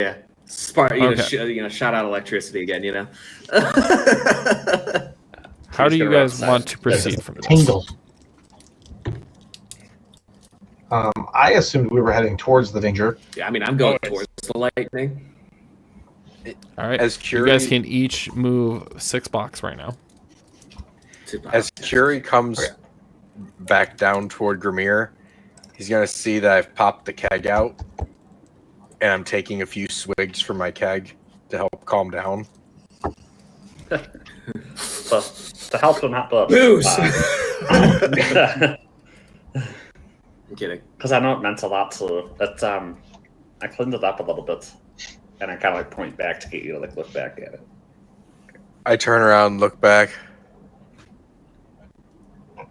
Yeah. spark, Okay. shot out electricity again. How do you gonna run guys outside. want to proceed from this? Tingle. I assumed we were heading towards the danger. Yeah, I mean, I'm going Always. towards the lightning. All right. As You guys Curie, can each move 6 blocks right now. as Curie comes back down toward Grimir, he's gonna see that I've popped the keg out, and I'm taking a few swigs from my keg to help calm down. So, to help him out, Booze. I'm kidding. because I know it meant a lot to it. I cleaned it up a little bit, and I kind of like point back to get you to like look back at it. I turn around, and look back.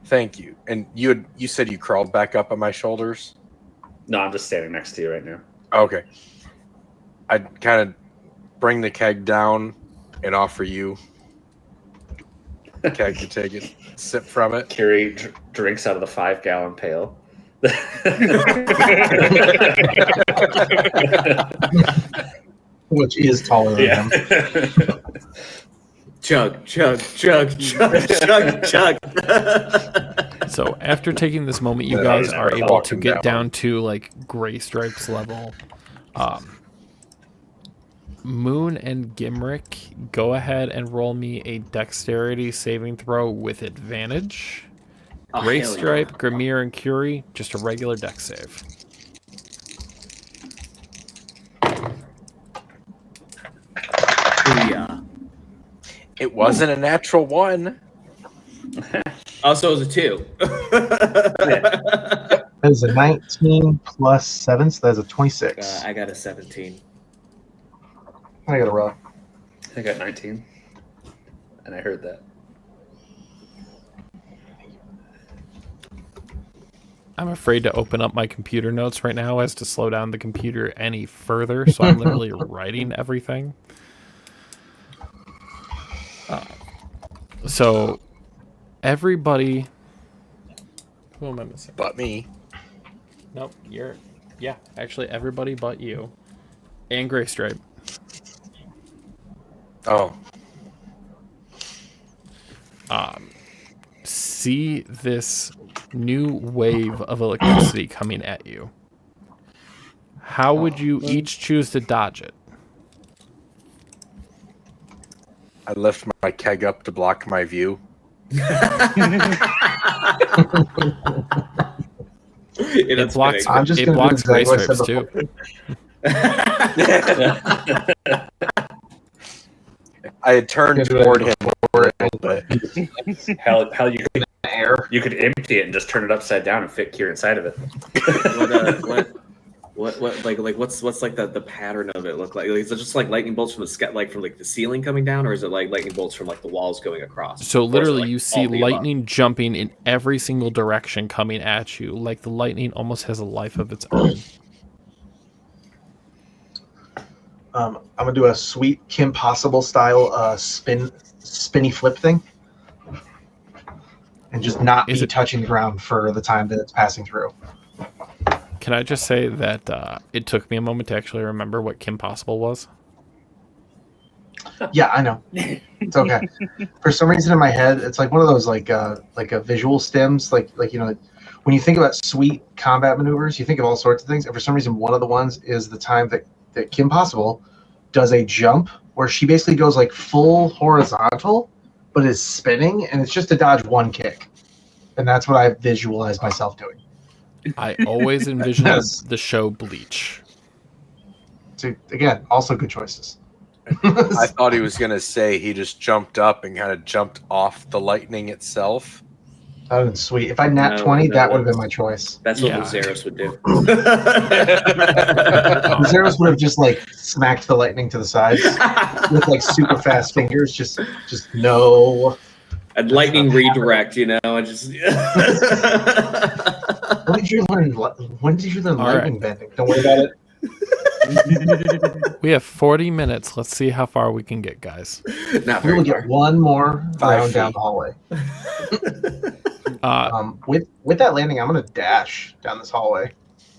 Thank you. And you said you crawled back up on my shoulders? No, I'm just standing next to you right now. Okay. I'd kind of bring the keg down and offer you the keg to take it, sip from it. Kiri drinks out of the 5-gallon pail. Which is taller than Yeah. him. Chug, chug, chug, chug, chug, chug. So after taking this moment, you Then guys I'll are just able walk to him get down. down to like Gray Stripes level. Moon and Gimrick, go ahead and roll me a dexterity saving throw with advantage. Oh, Gray hell yeah. Stripe, Grimir, and Curie, just a regular dex save. Booyah. It wasn't a natural one. Oh, so it was a 2. That is a 19 plus 7, so that's a 26. I got a 17. I got a rough. I got 19, and I heard that. I'm afraid to open up my computer notes right now as to slow down the computer any further, so I'm literally writing everything. So, everybody... Who am I missing? But me. Nope, yeah, actually everybody but you. And Gray Stripe. Oh. See this new wave of electricity coming at you. How would you each choose to dodge it? I lift my keg up to block my view. It blocks, I'm just it gonna do blocks Gray exactly what I Stripes said too. I had turned Gonna do it toward him a before little bit. Hell, air. you could empty it and just turn it upside down and fit Kira inside of it. What what's like the pattern of it look like? Is it just like lightning bolts from the sky, like from like the ceiling coming down, or is it like lightning bolts from like the walls going across? So Or is it, literally like, you see all the above? lightning jumping in every single direction coming at you. Like the lightning almost has a life of its own. I'm gonna do a sweet Kim Possible style spinny flip thing, and just not Is be it- touching the ground for the time that it's passing through. Can I just say that it took me a moment to actually remember what Kim Possible was? Yeah, I know. It's okay. For some reason in my head, it's like one of those like a visual stems, like when you think about sweet combat maneuvers, you think of all sorts of things. And for some reason, one of the ones is the time that Kim Possible does a jump where she basically goes like full horizontal, but is spinning, and it's just to dodge one kick. And that's what I visualize myself doing. I always envision Yes. the show Bleach. So again, also good choices. I thought he was going to say he just jumped up and kind of jumped off the lightning itself. That would have been sweet. If I nat No, 20, no, that would no. have been my choice. That's what Yeah. Luceros would do. Zeros would have just like smacked the lightning to the sides with like super fast fingers. Just no. And lightning redirect, and just. When did you learn? When did you learn All lightning bending? Don't worry about it. We have 40 minutes. Let's see how far we can get, guys. Not We will very far. get one more 5 round down feet. the hallway. Uh, With that landing, I'm gonna dash down this hallway.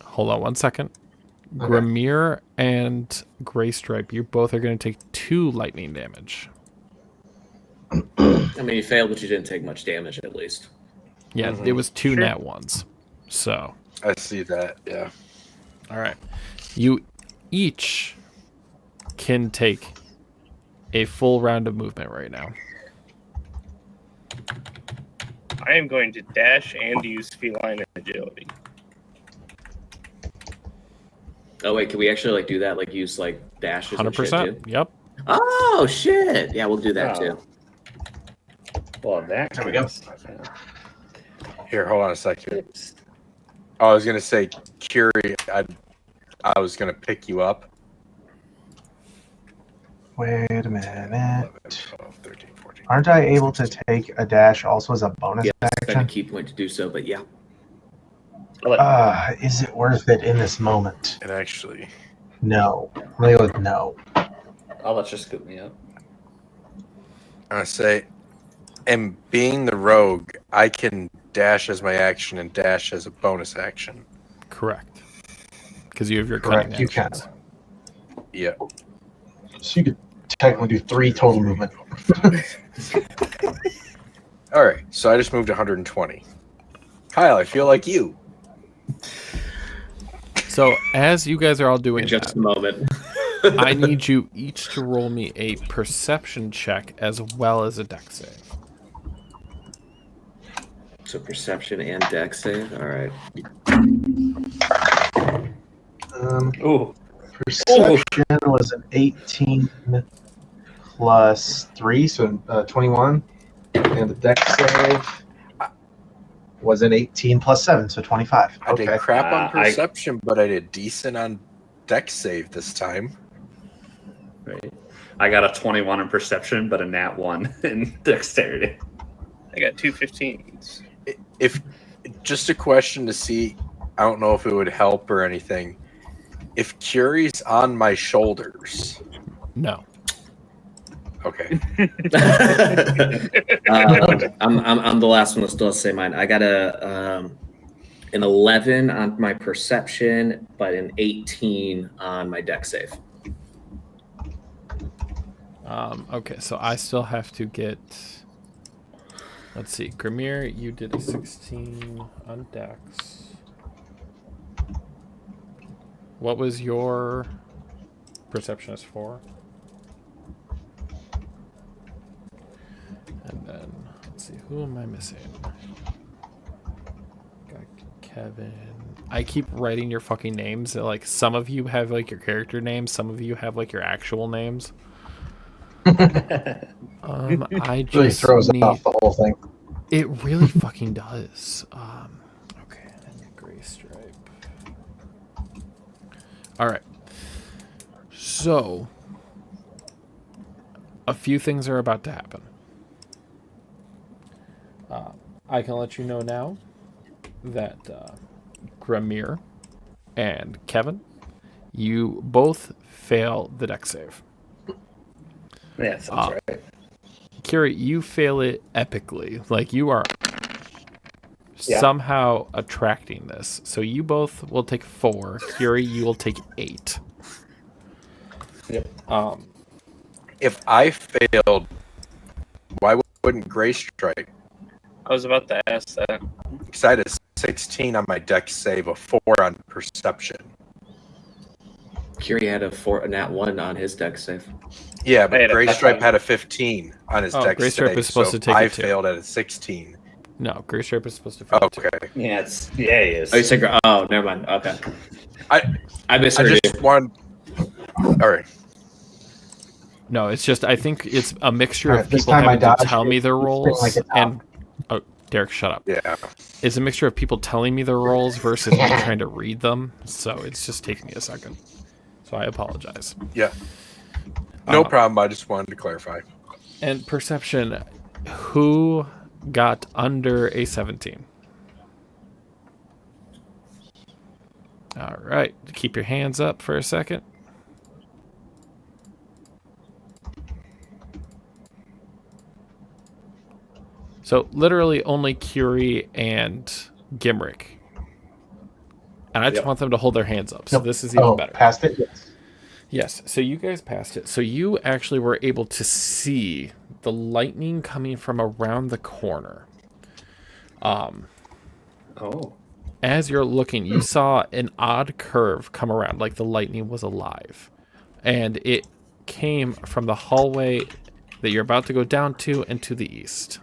Hold on one second. Grimir and Gray Stripe, you both are going to take 2 lightning damage. I mean, you failed, but you didn't take much damage at least. Yeah, it was 2 Sure. nat ones. So, I see that. Yeah. all right. You each can take a full round of movement right now. I am going to dash and use feline agility. Oh wait, can we actually like do that? Like use like dashes and shit 100%. too? Yep. Oh shit! Yeah, we'll do that Oh. too. Well, that There we go. Here, hold on a second. I was gonna say, Curie. I was gonna pick you up. Wait a 11, minute. 12, 13, 14. Aren't I able to take a dash also as a bonus Yeah, spend a action? key point to do so, but yeah. Is it worth it in this moment? And actually, No. I'm gonna go with no. I'll let you scoop me up. I say, and being the rogue, I can dash as my action and dash as a bonus action. Correct. Because you have your Correct, cunning you can. actions. Yeah. So you could technically do 3 total movement. All right. So I just moved 120. Kyle, I feel like you. So as you guys are all doing In just that, a moment. I need you each to roll me a perception check as well as a dex save. So perception and dex save. All right. Ooh. Perception was an 18 plus 3, so 21. And the dex save was an 18 plus 7, so 25. I did Okay. crap on I- perception, but I did decent on dex save this time. Right. I got a 21 in perception, but a nat 1 in dexterity. I got 2 15s. If just a question to see, I don't know if it would help or anything. If Curie's on my shoulders, No. okay. I'm the last one that still has to say mine. I got an 11 on my perception, but an 18 on my dex save. Okay, so I still have to get. Let's see, Grimir, you did a 16 on dex. What was your perception as 4? And then, let's see, who am I missing? Got Kevin. I keep writing your fucking names. Like, some of you have, like, your character names. Some of you have, like, your actual names. I just Really throws need... off the whole thing. It really fucking does. Okay, and Gray Stripe. All right. So, a few things are about to happen. I can let you know now that Grimir and Kevin, you both fail the dex save. Yeah, sounds right. Kiri, you fail it epically. Like, you are somehow attracting this. So you both will take 4. Kiri, you will take 8. Yep. If I failed, why wouldn't Gray strike? I was about to ask that. Because I had a 16 on my dex save, a 4 on perception. Curie had a nat 1 on his dex save. Yeah, but Wait, Gray that's Stripe fine. had a 15 on his dex Gray Stripe save, is supposed so to take I it too. failed at a 16. No, Gray Stripe is supposed to fail it too. Okay. Yeah, he is. Oh, you said, oh, never mind. Okay. I I misheard you. just want... All right. No, it's just, I think it's a mixture Alright, of this people time I having to dodged tell it. me their It's been roles like an and... Oh, Derek, shut up. Yeah. It's a mixture of people telling me their roles versus me trying to read them. So it's just taking me a second. So I apologize. Yeah. No problem. I just wanted to clarify. And perception, who got under a 17? All right. Keep your hands up for a second. So literally only Curie and Gimrick And I just Yep. want them to hold their hands up. So Nope. this is even better. Past it? Yes. Yes. So you guys passed it. So you actually were able to see the lightning coming from around the corner. Oh. As you're looking, you saw an odd curve come around, like the lightning was alive. And it came from the hallway that you're about to go down to and to the east.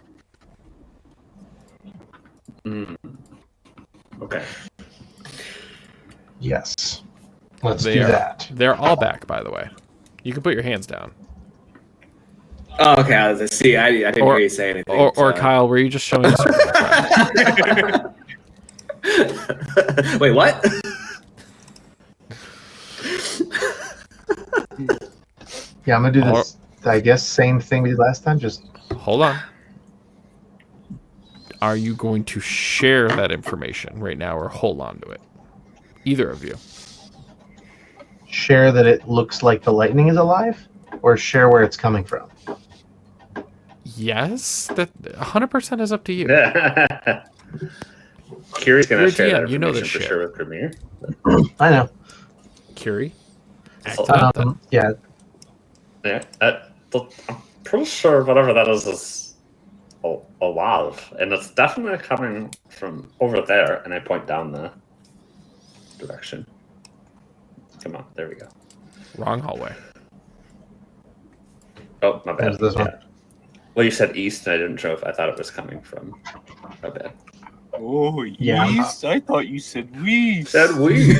Okay. Yes. Let's They do are, that. They're all back, by the way. You can put your hands down. Oh, okay. I was see. I didn't hear you say anything. Or so- Kyle, were you just showing us? Wait, what? Yeah, I'm gonna do this. I guess same thing we did last time. Just Hold on. Are you going to share that information right now or hold on to it? Either of you. share that it looks like the lightning is alive, or share where it's coming from. Yes, that 100% is up to you. Kiri's gonna You're a share that DM, you know this information for shit. sure with Premier. I know. Curie? Act So- it out then. Yeah. Yeah, I'm pretty sure whatever that is alive, and it's definitely coming from over there. And I point down the direction. Come on, there we go. Wrong hallway. Oh, my bad. There's this one. Yeah. Well, you said east, and I didn't know if I thought it was coming from. My bad. Oh, Yeah. yeast? I thought you said weast. Said we.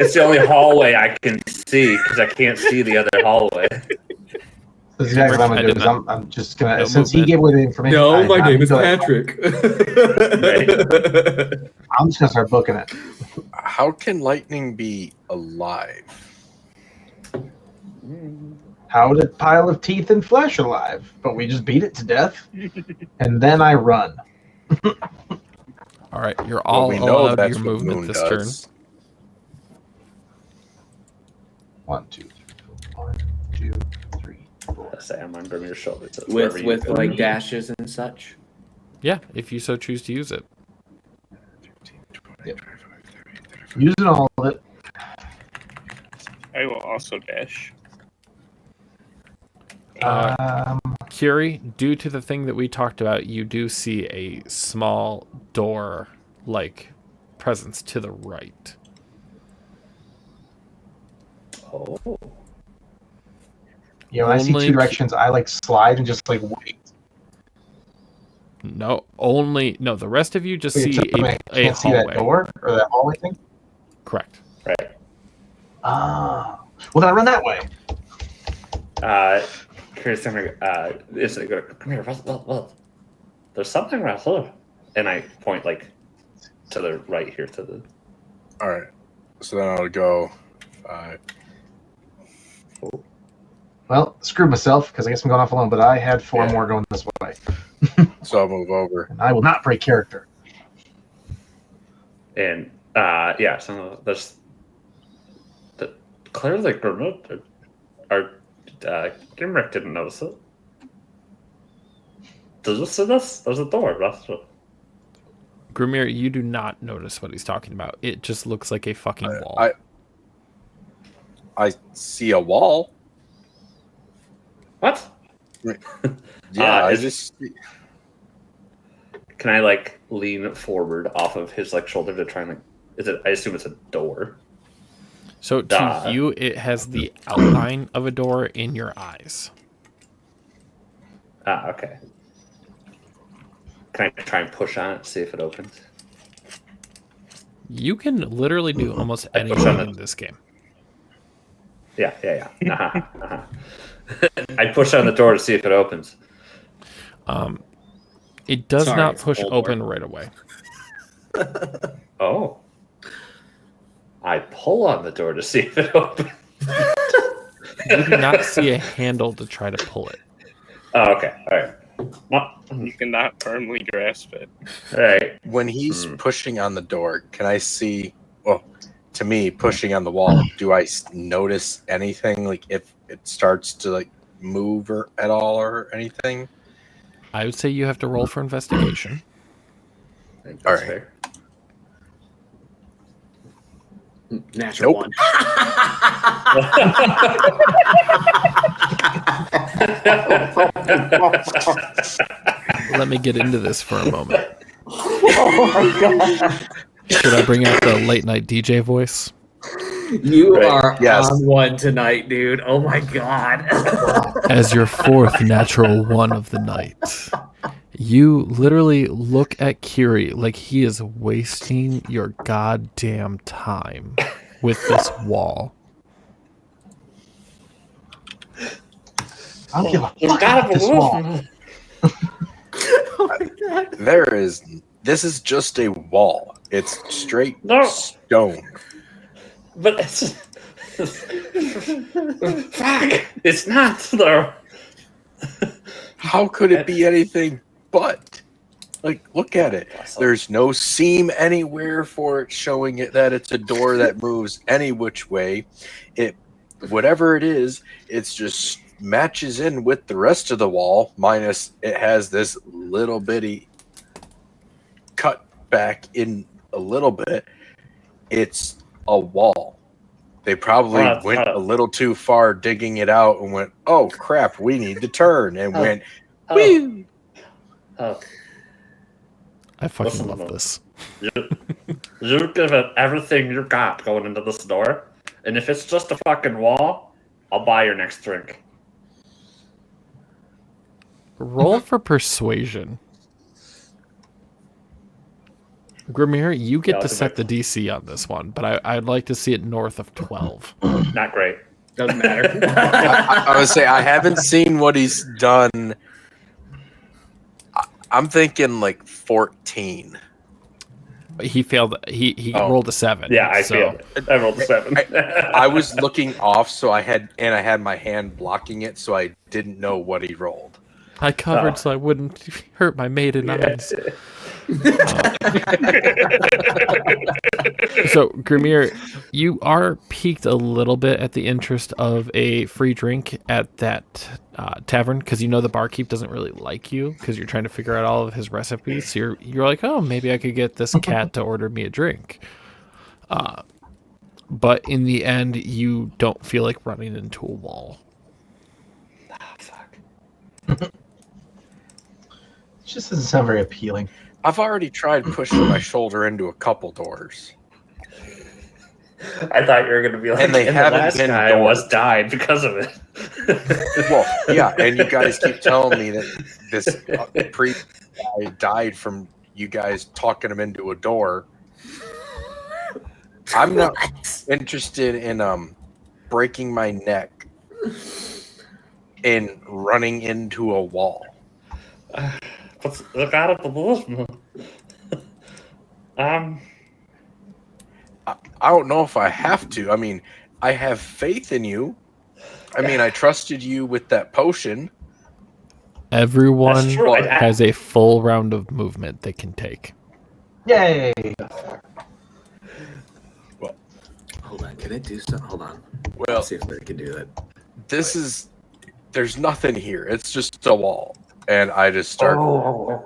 It's the only hallway I can see because I can't see the other hallway. That's exactly what I'm I gonna do. did Is not- I'm just gonna No since he movement. gave away the information. No, I'm my not name is gonna- Patrick. I'm just gonna start booking it. How can lightning be alive? How did pile of teeth and flesh alive? But we just beat it to death, and then I run. All right, you're Well, all we know allowed that's your what movement Moon this does. turn. 1, 2, 1, 2, 3, 4. I say I'm on Vermeer's shoulder. So it's with wherever you with go. like dashes and such. Yeah, if you so choose to use it. Using all of it. I will also dash. Curie, due to the thing that we talked about, you do see a small door-like presence to the right. Oh, Yeah, when I see Only- two directions, I like slide and just like wait. No, the rest of you just Wait, see so I a can't see that hallway. door or that hallway thing. Correct. right. Ah, well then I run that way. Kiri's is it good? Come here. What? There's something right here. And I point like to the right here to the. All right. So then I'll go 5. Well, screw myself because I guess I'm going off alone. But I had 4 Yeah. more going this way, So I'll move over. and I will not break character. And yeah, so there's clearly Grimrick Grimrick didn't notice it. Did you see this? There's a door. Grimir, you do not notice what he's talking about. It just looks like a fucking wall. I see a wall. What? Yeah, I is- just Can I like lean forward off of his like shoulder to try and like? Is it? I assume it's a door. So to Duh. you, it has the outline of a door in your eyes. Okay. Can I try and push on it, see if it opens? You can literally do almost I push anything on it. in this game. Yeah. I push on the door to see if it opens. It does Sorry, not it's push a old open door. right away. Oh. I pull on the door to see if it opens. You do not see a handle to try to pull it. Oh, okay. All right. Well, You cannot firmly grasp it. all right. when he's Hmm. pushing on the door, can I see? Well, to me, pushing on the wall, do I notice anything? Like if it starts to like move or at all or anything? I would say you have to roll for investigation. I think All that's right. fair. Natural Nope. one. Let me get into this for a moment. Oh my god. Should I bring out the late night DJ voice? You Right. are Yes. on one tonight, dude. Oh my god. As your fourth natural one of the night, you literally look at Kiri like he is wasting your goddamn time with this wall. I don't give a You fuck gotta about this believe wall. me. Oh my god. This is just a wall. It's straight No. stone. But it's fuck. It's not though. How could it be anything but? Like, look at it. There's no seam anywhere for it showing it that it's a door that moves any which way. Whatever it is, it's just matches in with the rest of the wall, minus it has this little bitty cut back in a little bit. It's a wall. They probably went a little too far digging it out and went, oh crap, we need to turn, and went, woo. Oh. I fucking Listen to love them. this. You give it everything you got going into this door, and if it's just a fucking wall, I'll buy your next drink. Roll for persuasion. Grimir, you get to set the DC on this one, but I'd like to see it north of 12. Not great. Doesn't matter. I would say I haven't seen what he's done. I'm thinking like 14. He failed. He Oh. rolled a 7. Yeah, I so failed it. I rolled a 7. I was looking off, so I had my hand blocking it, so I didn't know what he rolled. I covered so I wouldn't hurt my maiden eyes. So, Grimir, you are piqued a little bit at the interest of a free drink at that tavern because you know the barkeep doesn't really like you because you're trying to figure out all of his recipes. So you're like, oh, maybe I could get this cat to order me a drink. But in the end, you don't feel like running into a wall. It just doesn't sound very appealing. I've already tried pushing my shoulder into a couple doors. I thought you were going to be like, And they the haven't last been guy doors. was died because of it. Well, yeah, and you guys keep telling me that this pre guy died from you guys talking him into a door. I'm not interested in breaking my neck and running into a wall. But you gotta believe me. I don't know if I have to. I mean, I have faith in you. I mean, I trusted you with that potion. Everyone That's true. has a full round of movement they can take. Yay! Hold on. Can I do something? Hold on. Well, Let's see if I can do that. There's nothing here. It's just a wall. And I just start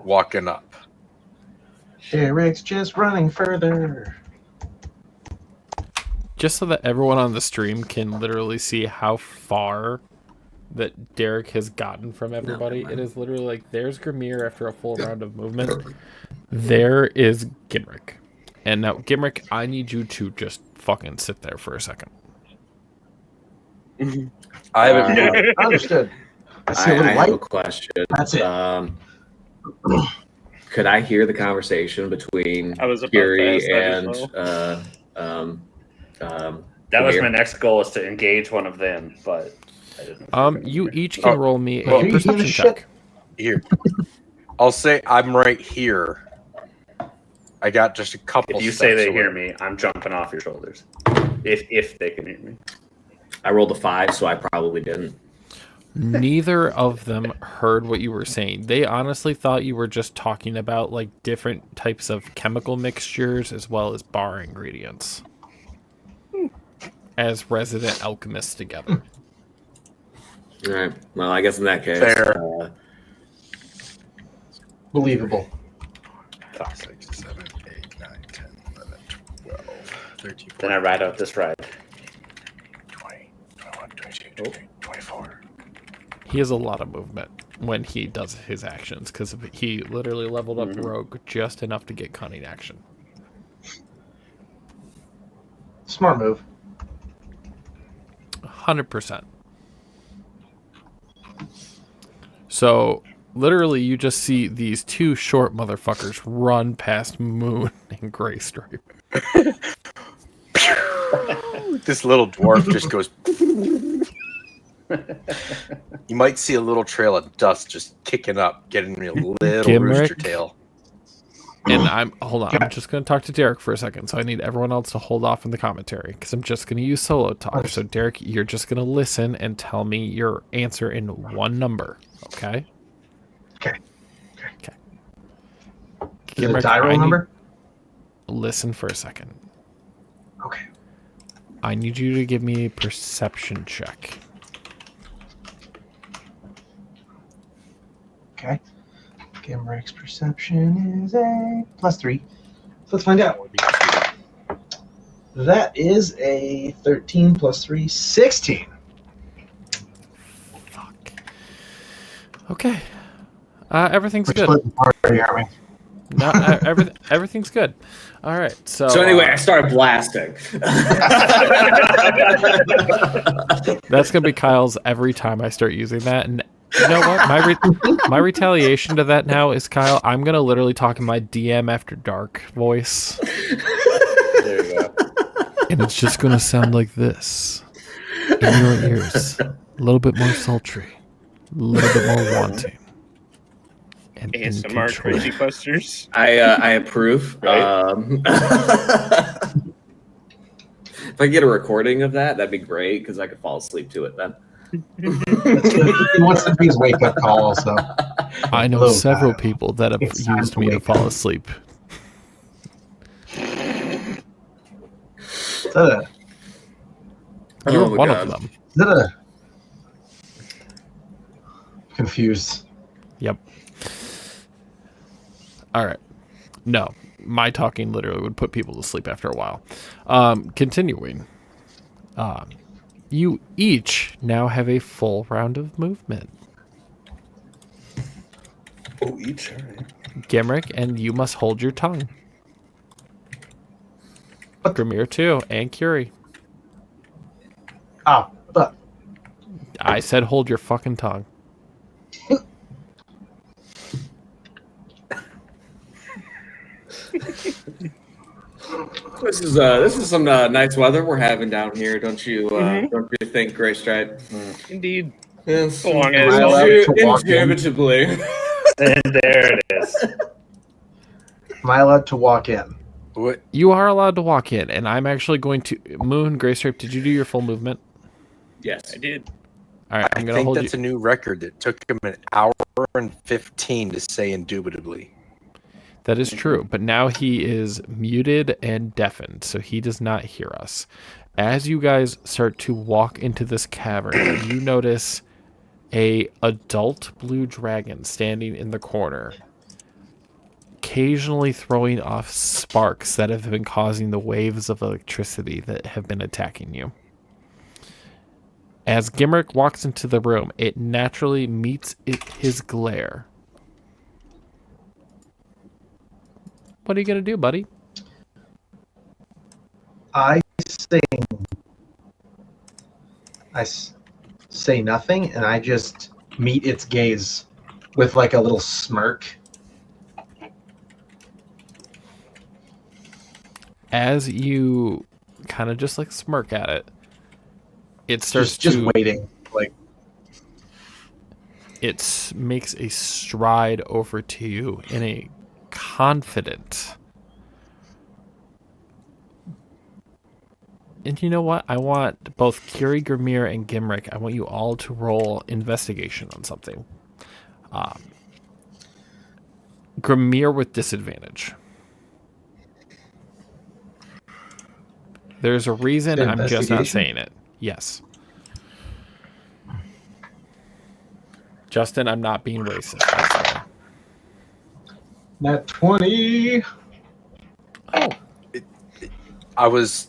walking up. Derek's just running further. Just so that everyone on the stream can literally see how far that Derek has gotten from everybody. It is literally like, there's Grimir after a full round of movement. There is Gimrick. And now, Gimrick, I need you to just fucking sit there for a second. I haven't. Understood. I see a I little have a light. question. That's it. Could I hear the conversation between I was about to Fury ask that and as That was Grimir? my next goal, is to engage one of them, but I didn't. You each can roll me a Well, you hear the perception shit? check. Here. I'll say I'm right here. I got just a couple If you say steps they away. hear me, I'm jumping off your shoulders. If they can hear me. I rolled a 5, so I probably didn't. Neither of them heard what you were saying. They honestly thought you were just talking about like different types of chemical mixtures as well as bar ingredients as resident alchemists together. All right. Well, I guess in that case, Fair. Believable. 6, 7, 8, 9, 10, 11, 12, 13, Then I ride out this ride. 20, 21, 22, 23, 24. He has a lot of movement when he does his actions because he literally leveled up Rogue just enough to get cunning action. Smart move. 100%. So, literally, you just see these two short motherfuckers run past Moon and Gray Stripe. This little dwarf just goes. You might see a little trail of dust just kicking up, getting me a little Gimrick? rooster tail. And I'm just going to talk to Derek for a second. So I need everyone else to hold off in the commentary because I'm just going to use solo talk. So Derek, you're just going to listen and tell me your answer in one number. Okay. Okay. Is it a Gimrick, die roll number? Listen for a second. Okay. I need you to give me a perception check. Okay. Gimrick's perception is a +3. So let's find out. That is a 13 + 3, 16. Fuck. Okay. Everything's We're good. splitting the party, aren't we? No, everything's good. All right. So anyway, I started blasting. That's gonna be Kyle's every time I start using that. And you know what? My retaliation to that now is, Kyle, I'm gonna literally talk in my DM After Dark voice. There you go. And it's just gonna sound like this in your ears. A little bit more sultry, a little bit more wanting. And in ASMR control. crazy clusters. I approve. Right? If I get a recording of that, that'd be great because I could fall asleep to it then. He wants to be his wake-up call also. I know Hello, several Kyle. people that have It's time used to me to wake fall up. asleep. Is that You're Oh my one God. of them. a confused? Yep. All right. No, my talking literally would put people to sleep after a while. Continuing. You each now have a full round of movement. Oh, each. All right. Gimrick, and you must hold your tongue. Grimir too, and Curie. Oh, but I said hold your fucking tongue. This is some nice weather we're having down here, don't you? Don't you think, Gray Stripe? Indeed. Yes, So long as it's indubitably. And there it is. am I allowed to walk in? What? You are allowed to walk in, and I'm actually going to Moon Graystripe. Did you do your full movement? Yes, I did. All right, I I'm gonna think hold that's you. a new record. It took him an hour and 15 to say indubitably. That is true, but now he is muted and deafened, so he does not hear us. As you guys start to walk into this cavern, you notice a adult blue dragon standing in the corner, occasionally throwing off sparks that have been causing the waves of electricity that have been attacking you. As Gimrick walks into the room, it naturally meets his glare. What are you going to do, buddy? I say nothing, and I just meet its gaze with like a little smirk. As you kind of just like smirk at it, it starts Just to waiting. Like, it makes a stride over to you in a confident. And you know what? I want both Curie, Grimir, and Gimrick, I want you all to roll investigation on something. Grimir with disadvantage. There's a reason I'm just not Investigation? saying it. Yes. Justin, I'm not being racist. I'm sorry. nat 20. I was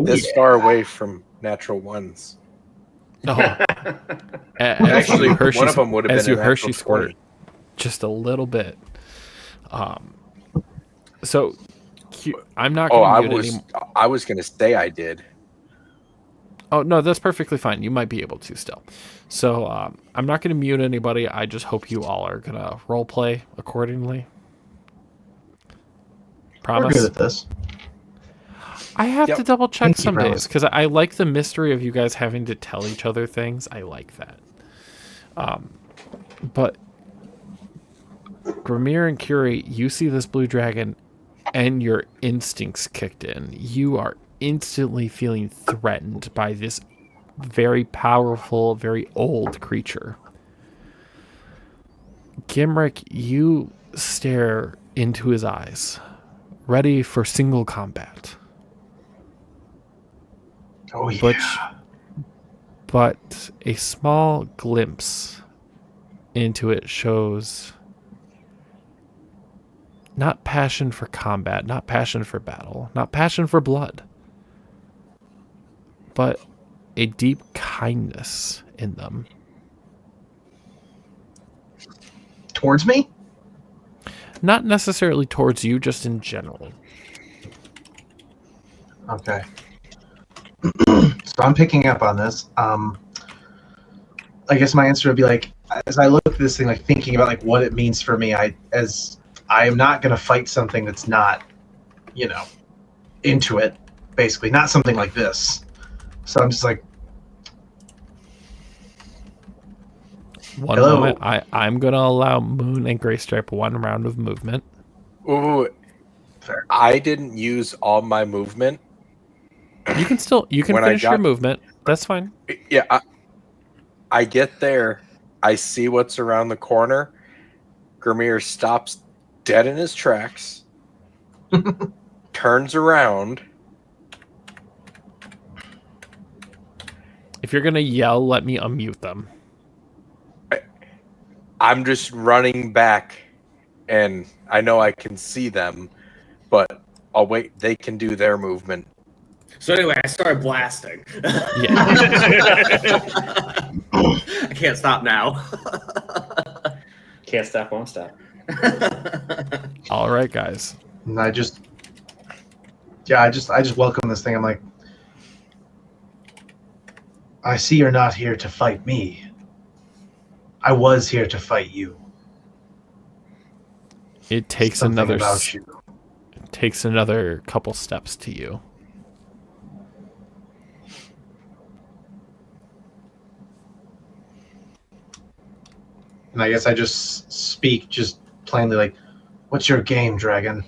this far away from natural ones. No. Actually, one of them would have as been you a Hershey natural squirt 20. just a little bit. So I'm not Oh, going to mute any. I was going to say I did. Oh no, that's perfectly fine. You might be able to still. So I'm not going to mute anybody. I just hope you all are going to role play accordingly. Promise. We're good at this. I have to double check Thank you, some days Promise. because I like the mystery of you guys having to tell each other things. I like that. But Grimir and Curie, you see this blue dragon and your instincts kicked in. You are instantly feeling threatened by this very powerful, very old creature. Gimrick, you stare into his eyes, ready for single combat. Oh yeah. But a small glimpse into it shows not passion for combat, not passion for battle, not passion for blood, but a deep kindness in them. Towards me? Not necessarily towards you, just in general. Okay. So I'm picking up on this. I guess my answer would be like, as I look at this thing, like thinking about like what it means for me, I am not going to fight something that's not, into it, basically, not something like this. So I'm just like, One hello. moment, I'm going to allow Moon and Greystripe one round of movement. Ooh, Fair. I didn't use all my movement. You can When I finish your got- movement. That's fine. Yeah, I get there. I see what's around the corner. Grimir stops dead in his tracks, turns around. If you're going to yell, let me unmute them. I'm just running back, and I know I can see them, but I'll wait. They can do their movement. So anyway, I started blasting. Yeah. I can't stop now. Can't stop, won't stop. All right, guys. And I just welcome this thing. I'm like, I see you're not here to fight me. I was here to fight you. It takes Something another about you. it takes another couple steps to you. And I guess I just speak just plainly like, what's your game, dragon?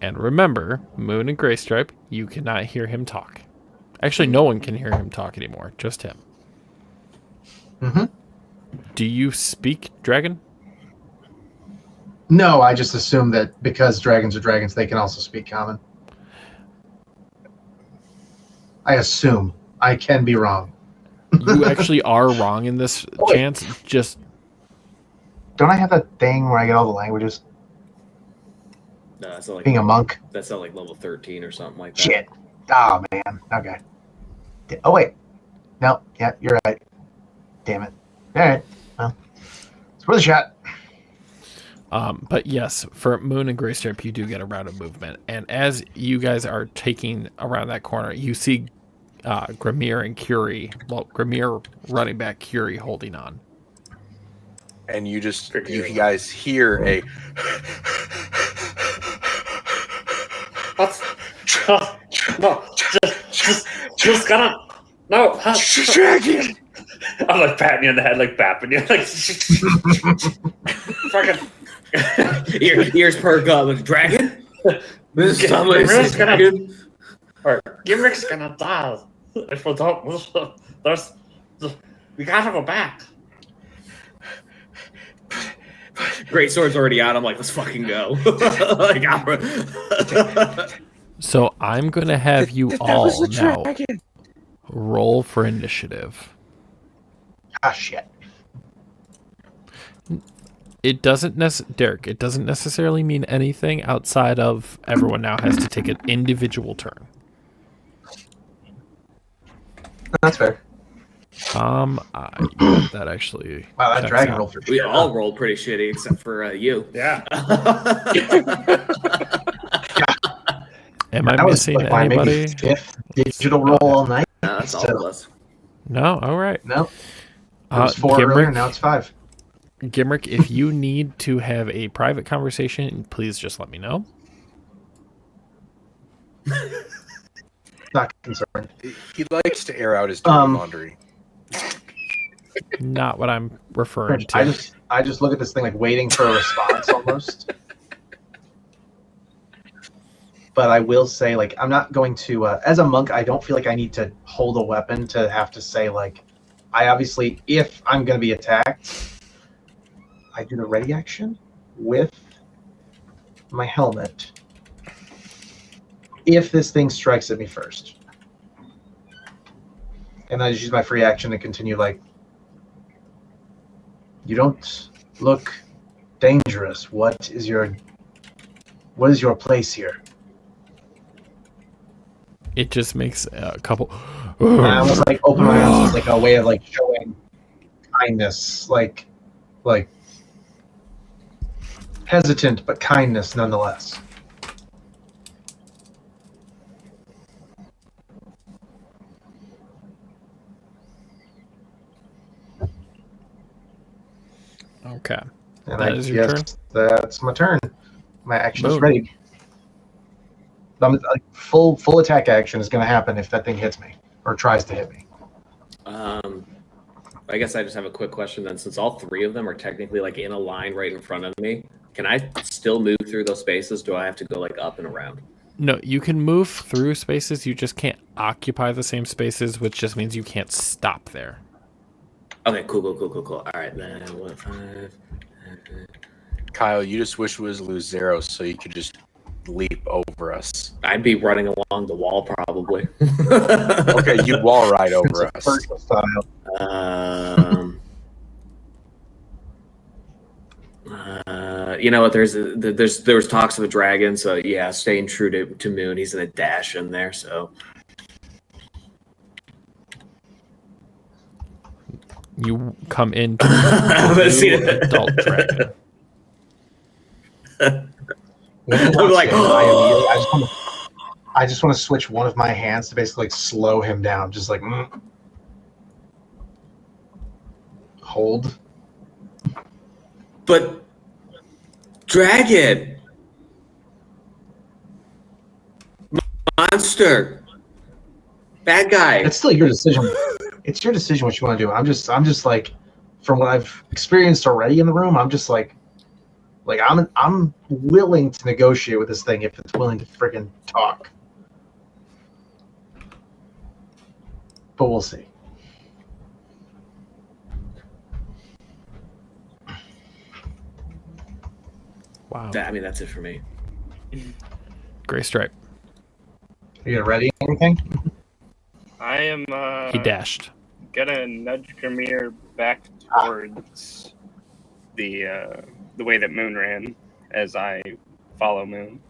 And remember, Moon and Greystripe, you cannot hear him talk. Actually, no one can hear him talk anymore, just him. Mm-hmm. Do you speak dragon? No, I just assume that because dragons are dragons, they can also speak common. I assume. I can be wrong. You actually are wrong in this Wait. chance. Just Don't I have that thing where I get all the languages? No, that's not like Being a monk? that's not like level 13 or something like that. Shit. Oh, man. Okay. Oh, wait. No. Yeah, you're right. Damn it. All right. Well, it's worth a shot. But yes, for Moon and Greystripe, you do get a round of movement. And as you guys are taking around that corner, you see Grimir and Curie. Well, Grimir running back, Curie holding on. And you guys hear a What? No, just gonna no. dragon. I'm like patting you on the head, like bapping you, like fucking. Ears perk up. Like, dragon? This is somebody's Grimmir's gonna- dragon? Or Gimrick's gonna die if we don't. We gotta go back. Great sword's already out. I'm like, let's fucking go. Like, So I'm going to have you all now roll for initiative. Ah, shit. It doesn't Derek, it doesn't necessarily mean anything outside of everyone now has to take an individual turn. That's fair. That actually. Wow, that checks dragon out. rolled for We shit, all huh? rolled pretty shitty except for you. Yeah. Am I That was missing like my maybe anybody? fifth digital roll all night. No, that's all of us. No. All right. No, it was 4 earlier. Now it's 5. Gimrick, if you need to have a private conversation, please just let me know. Not concerned. He likes to air out his dirty laundry. Not what I'm referring to. I just look at this thing like waiting for a response almost. But I will say, like, I'm not going to, as a monk, I don't feel like I need to hold a weapon to have to say, like, I obviously, if I'm going to be attacked, I do the ready action with my helmet. If this thing strikes at me first. And I just use my free action to continue, like, you don't look dangerous. What is your place here? It just makes a couple. And I almost like open my eyes as like a way of like showing kindness, like hesitant but kindness nonetheless. Okay. And That I is your guess that's my turn. My action is Boom. ready. Like, full attack action is going to happen if that thing hits me or tries to hit me. I guess I just have a quick question then. Since all three of them are technically like in a line right in front of me, can I still move through those spaces? Do I have to go like up and around? No, you can move through spaces. You just can't occupy the same spaces, which just means you can't stop there. Okay, cool. All right, then 1, 5. Kyle, you just wish it was lose 0 so you could just leap over us. I'd be running along the wall probably. Okay, you'd wall ride over us. Virtual style. You know what? There was talks of a dragon, so yeah, staying true to Moon. He's gonna dash in there. So You come into the See blue it. adult dragon. I'm like, I just want to switch one of my hands to basically like slow him down. Just like hold. but dragon, monster, bad guy. It's still your decision. It's your decision what you want to do. I'm just like, from what I've experienced already in the room, I'm just like I'm willing to negotiate with this thing if it's willing to friggin' talk. But we'll see. Wow. I mean, that's it for me. Gray stripe. Are you ready? Anything? I am He dashed. gonna nudge Grimir back towards the way that Moon ran as I follow Moon.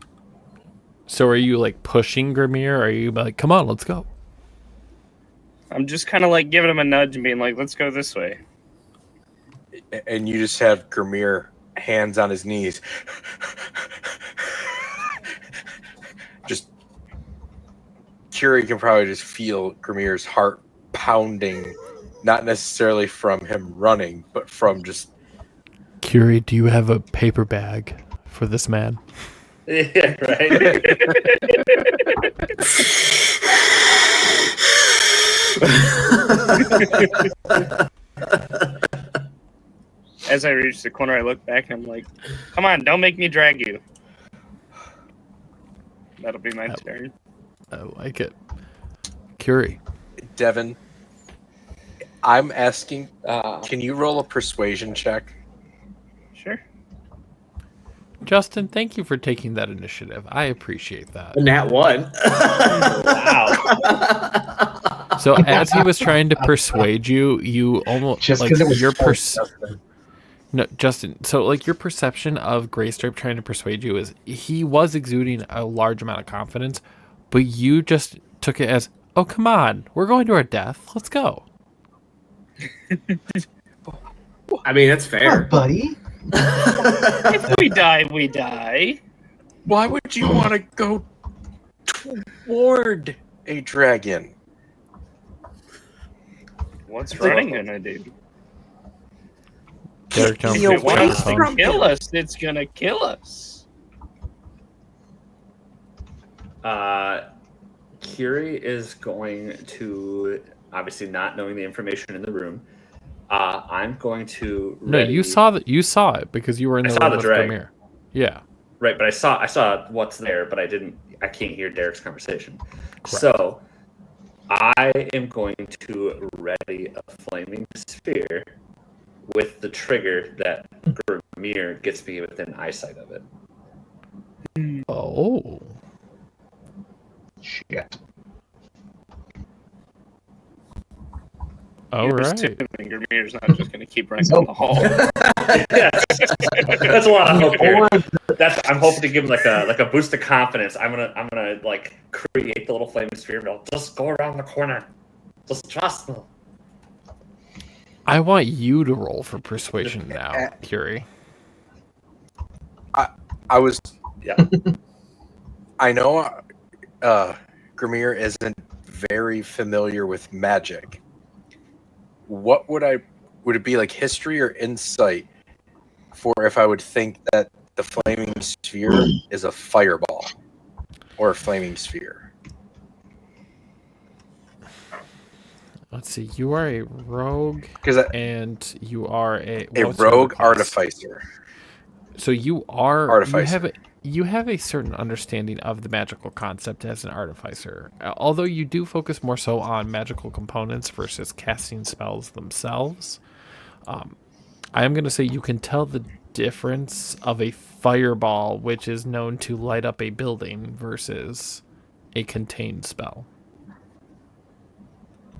So are you like pushing Grimir? Or are you like, come on, let's go? I'm just kind of like giving him a nudge and being like, let's go this way. And you just have Grimir hands on his knees. Just Curie can probably just feel Grimir's heart pounding, not necessarily from him running, but from just Curie, do you have a paper bag for this man? Yeah, right. As I reach the corner, I look back and I'm like, come on, don't make me drag you. That'll be my turn. I like it. Curie. Devin. I'm asking, can you roll a persuasion check? Sure. Justin, thank you for taking that initiative. I appreciate that. Nat 1. Wow. So as he was trying to persuade you, you almost Just like because it was your forced, Justin. No, Justin. So, like, your perception of Greystripe trying to persuade you is he was exuding a large amount of confidence, but you just took it as, "Oh, come on, we're going to our death. Let's go." I mean, that's Come fair. on, buddy. If we die, we die. Why would you want to go toward a dragon? What's running gonna do? Derek, don't Be If it forget away wants your to phone. kill us, it's gonna kill us. Kiri is going to, obviously not knowing the information in the room, I'm going to No, ready... you saw that. You saw it because you were in I the saw room the with drag. Grimir. Yeah. Right, but I saw what's there, but I can't hear Derek's conversation. Correct. So I am going to ready a flaming sphere with the trigger that Grimir gets me within eyesight of it. Oh. Shit. All You're right. assuming Grimir's not just gonna keep running down the hall. Yes. That's what I'm hoping. I'm hoping to give him like a boost of confidence. I'm gonna like create the little flaming sphere and I'll just go around the corner. Just trust me. I want you to roll for persuasion now, Curie. I was. Yeah. I know Grimir isn't very familiar with magic. What would it be like history or insight for if I would think that the flaming sphere is a fireball or a flaming sphere? Let's see. You are a rogue, and you are a rogue artificer. So you are artificer. You have a certain understanding of the magical concept as an artificer, although you do focus more so on magical components versus casting spells themselves. I am going to say you can tell the difference of a fireball, which is known to light up a building, versus a contained spell.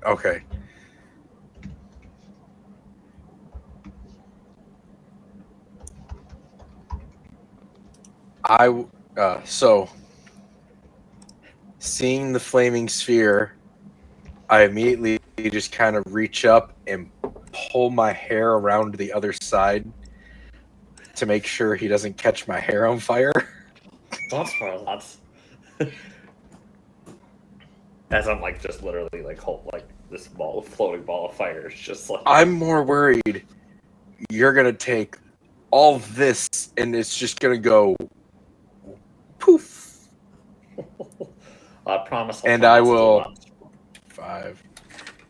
Okay. So seeing the flaming sphere, I immediately just kind of reach up and pull my hair around to the other side to make sure he doesn't catch my hair on fire. Don't spoil lots. As I'm like just literally like this floating ball of fire is just like. I'm more worried you're gonna take all this and it's just gonna go poof. I promise. And I will 5,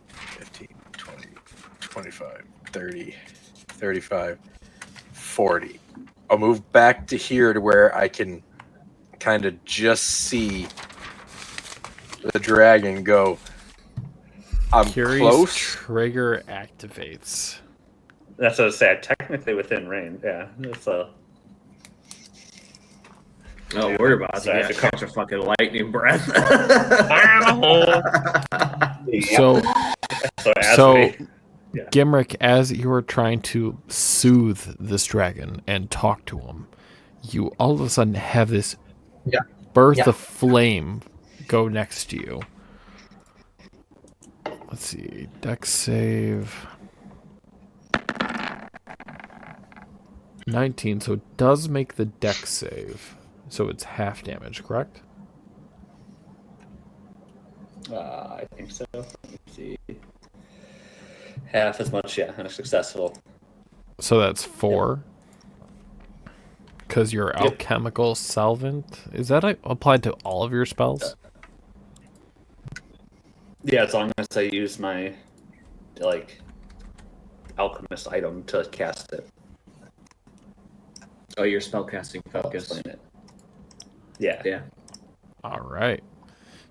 15, 20, 25, 30, 35, 40. I'll move back to here to where I can kind of just see the dragon go. I'm Curie's close. trigger activates. That's what I say. Technically within range. Yeah, it's a. Oh, we're about to Sorry, get catch a fucking lightning breath. So as yeah. Gimrick, as you are trying to soothe this dragon and talk to him, you all of a sudden have this burst of flame go next to you. Let's see, Dex save 19, so it does make the Dex save. So it's half damage, correct? I think so. Let me see. Half as much, yeah, and successful. So that's 4. Because you're alchemical solvent. Is that applied to all of your spells? Yeah, as long as I use my alchemist item to cast it. Oh, your spellcasting focus. Explain it. Yeah. Yeah. All right.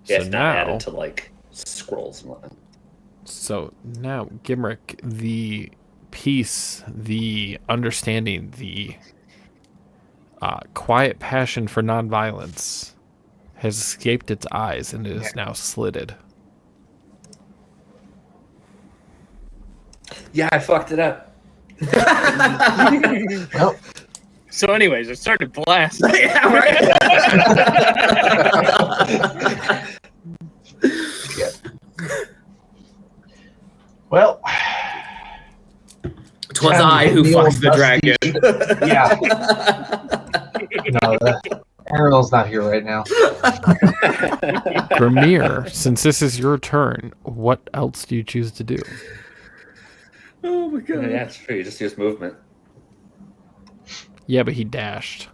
Yeah, So it's not added to scrolls and whatnot. So now, Gimrick, the peace, the understanding, the quiet passion for nonviolence has escaped its eyes and it is now slitted. Yeah, I fucked it up. Nope. So, anyways, it started blasting. Yeah, right. Well, 'Twas Time to I hit who the fucked old the dragon. Yeah. no, Ariel's not here right now. Grimir, since this is your turn, what else do you choose to do? Oh my god. Yeah, it's true. You just use movement. Yeah, but he dashed.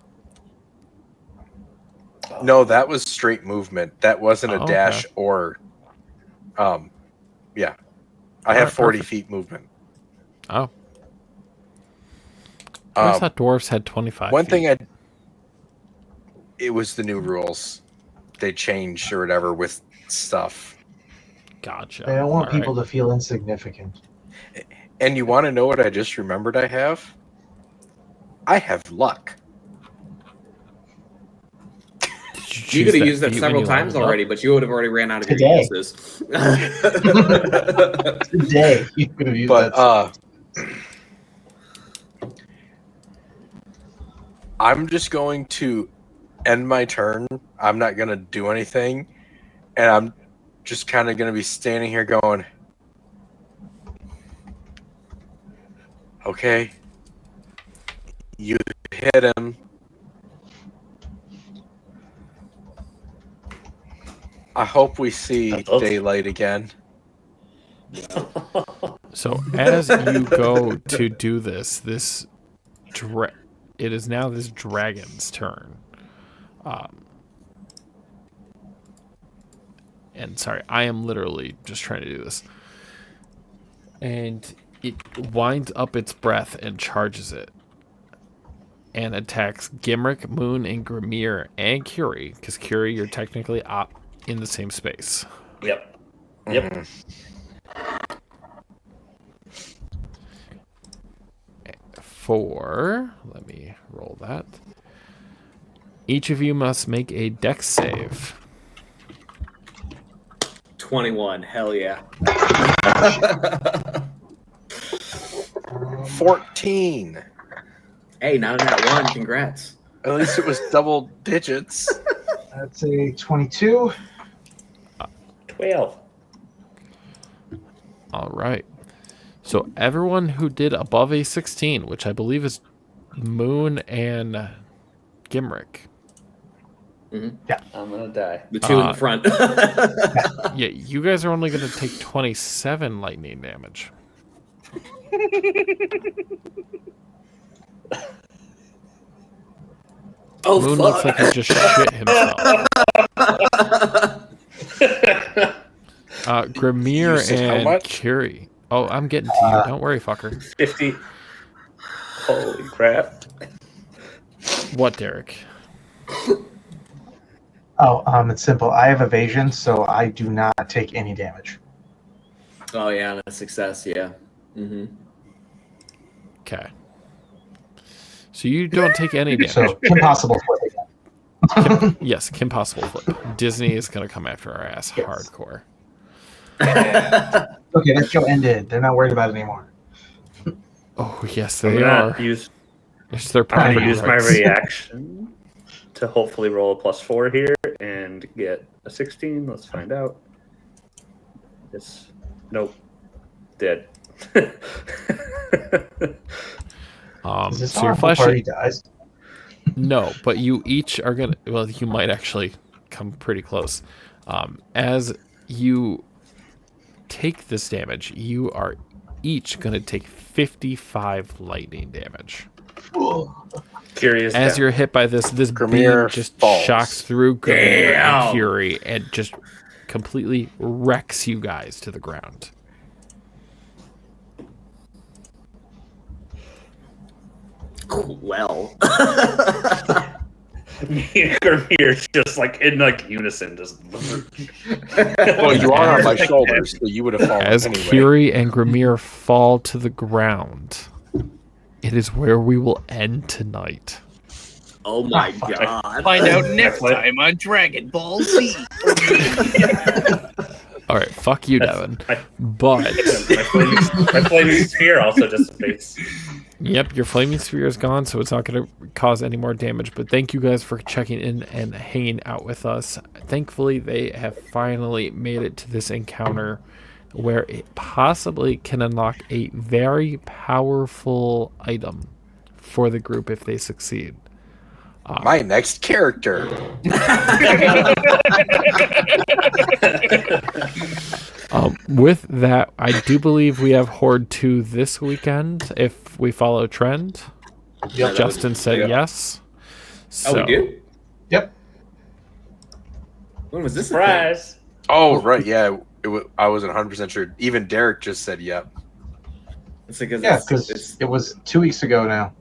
No, that was straight movement. That wasn't a Oh, dash okay. or, yeah. I All have right, 40 perfect. feet movement. Oh. I always thought dwarves had 25 One feet. thing it was the new rules. They changed or whatever with stuff. Gotcha. They don't want All people right. to feel insignificant. And you want to know what I just remembered I have? I have luck. You could have used that several times already, but you would have already ran out of your Today. uses. Today, you could have used But that. I'm just going to end my turn. I'm not going to do anything. And I'm just kind of going to be standing here going, okay, you hit him. I hope we see daylight again. So as you go to do this, it is now this dragon's turn. And sorry, I am literally just trying to do this. And it winds up its breath and charges it. And attacks Gimrick, Moon, and Grimir, and Curie. Because Curie, you're technically in the same space. Yep. Yep. Mhm. Let me roll that. Each of you must make a dex save. 21. Hell yeah. 14. Hey, not in that one. Congrats. At least it was double digits. That's a 22. 12. All right. So everyone who did above a 16, which I believe is Moon and Gimrick. Mm-hmm. Yeah. I'm going to die. The two in the front. Yeah, you guys are only going to take 27 lightning damage. Oh, Moon fuck. looks like he just shit himself. Grimir You said how and much? Curie. Oh, I'm getting to you. Don't worry, fucker. 50. Holy crap. What, Derek? Oh, it's simple. I have evasion, so I do not take any damage. Oh, yeah. That's success. Yeah. Mm-hmm. Okay. So you don't take any damage. So impossible flip again. Yes, Kim Possible flip. Disney is going to come after our ass Yes. hardcore. Okay, that show ended. They're not worried about it anymore. Oh, yes, I'm they gonna are. use It's their I'm going property to use my rights. reaction to hopefully roll a +4 here and get a 16. Let's find out. It's nope. Dead. Is this So your awful flash. party dies? No, but you each are going to. Well, you might actually come pretty close. As you take this damage, you are each going to take 55 lightning damage. Curious. As you're hit by this beam Grimir just falls. shocks through Grimir and Damn. Curie and just completely wrecks you guys to the ground. Well. Me and Grimir just like in like unison, just. Well, you are on my shoulders, so you would have fallen As anyway. Curie and Grimir fall to the ground, it is where we will end tonight. Oh, my God. Find out next What? time on Dragon Ball Z. All right, fuck you, That's- Devin. I- But my flaming sphere also dissipates. yep, your flaming sphere is gone, so it's not going to cause any more damage. But thank you guys for checking in and hanging out with us. Thankfully, they have finally made it to this encounter where it possibly can unlock a very powerful item for the group if they succeed. My next character. With that, I do believe we have Horde 2 this weekend if we follow trend. Yeah, that Justin was- said yeah. yes. Oh, So, we do? Yep. When was this? a thing? Surprise! Oh, right. Yeah. I wasn't 100% sure. Even Derek just said yep. It's because Yeah, because it was 2 weeks ago now.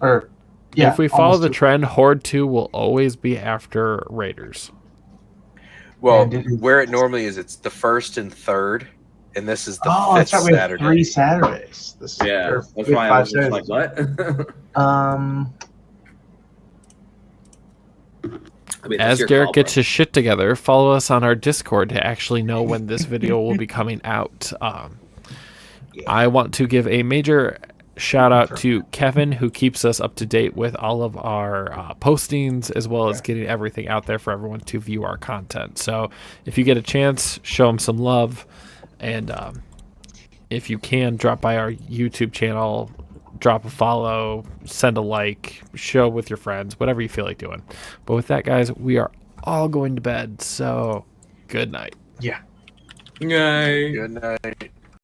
Or yeah, if we follow almost the 2 trend, Horde 2 will always be after Raiders. Well, And it- where it normally is, it's the 1st and 3rd, and this is the Oh, 5th that's right. We have Saturday. 3 Saturdays. This Yeah, or that's we have why I 5 was just like, Saturdays. what? I mean, that's As your Derek call, gets bro. his shit together, follow us on our Discord to actually know when this video will be coming out. I want to give a major shout out to Kevin, who keeps us up to date with all of our postings, as well as getting everything out there for everyone to view our content. So if you get a chance, show him some love. And if you can, drop by our YouTube channel, drop a follow, send a like, show with your friends, whatever you feel like doing. But with that, guys, we are all going to bed. So good night. Yeah. Yay. Good night.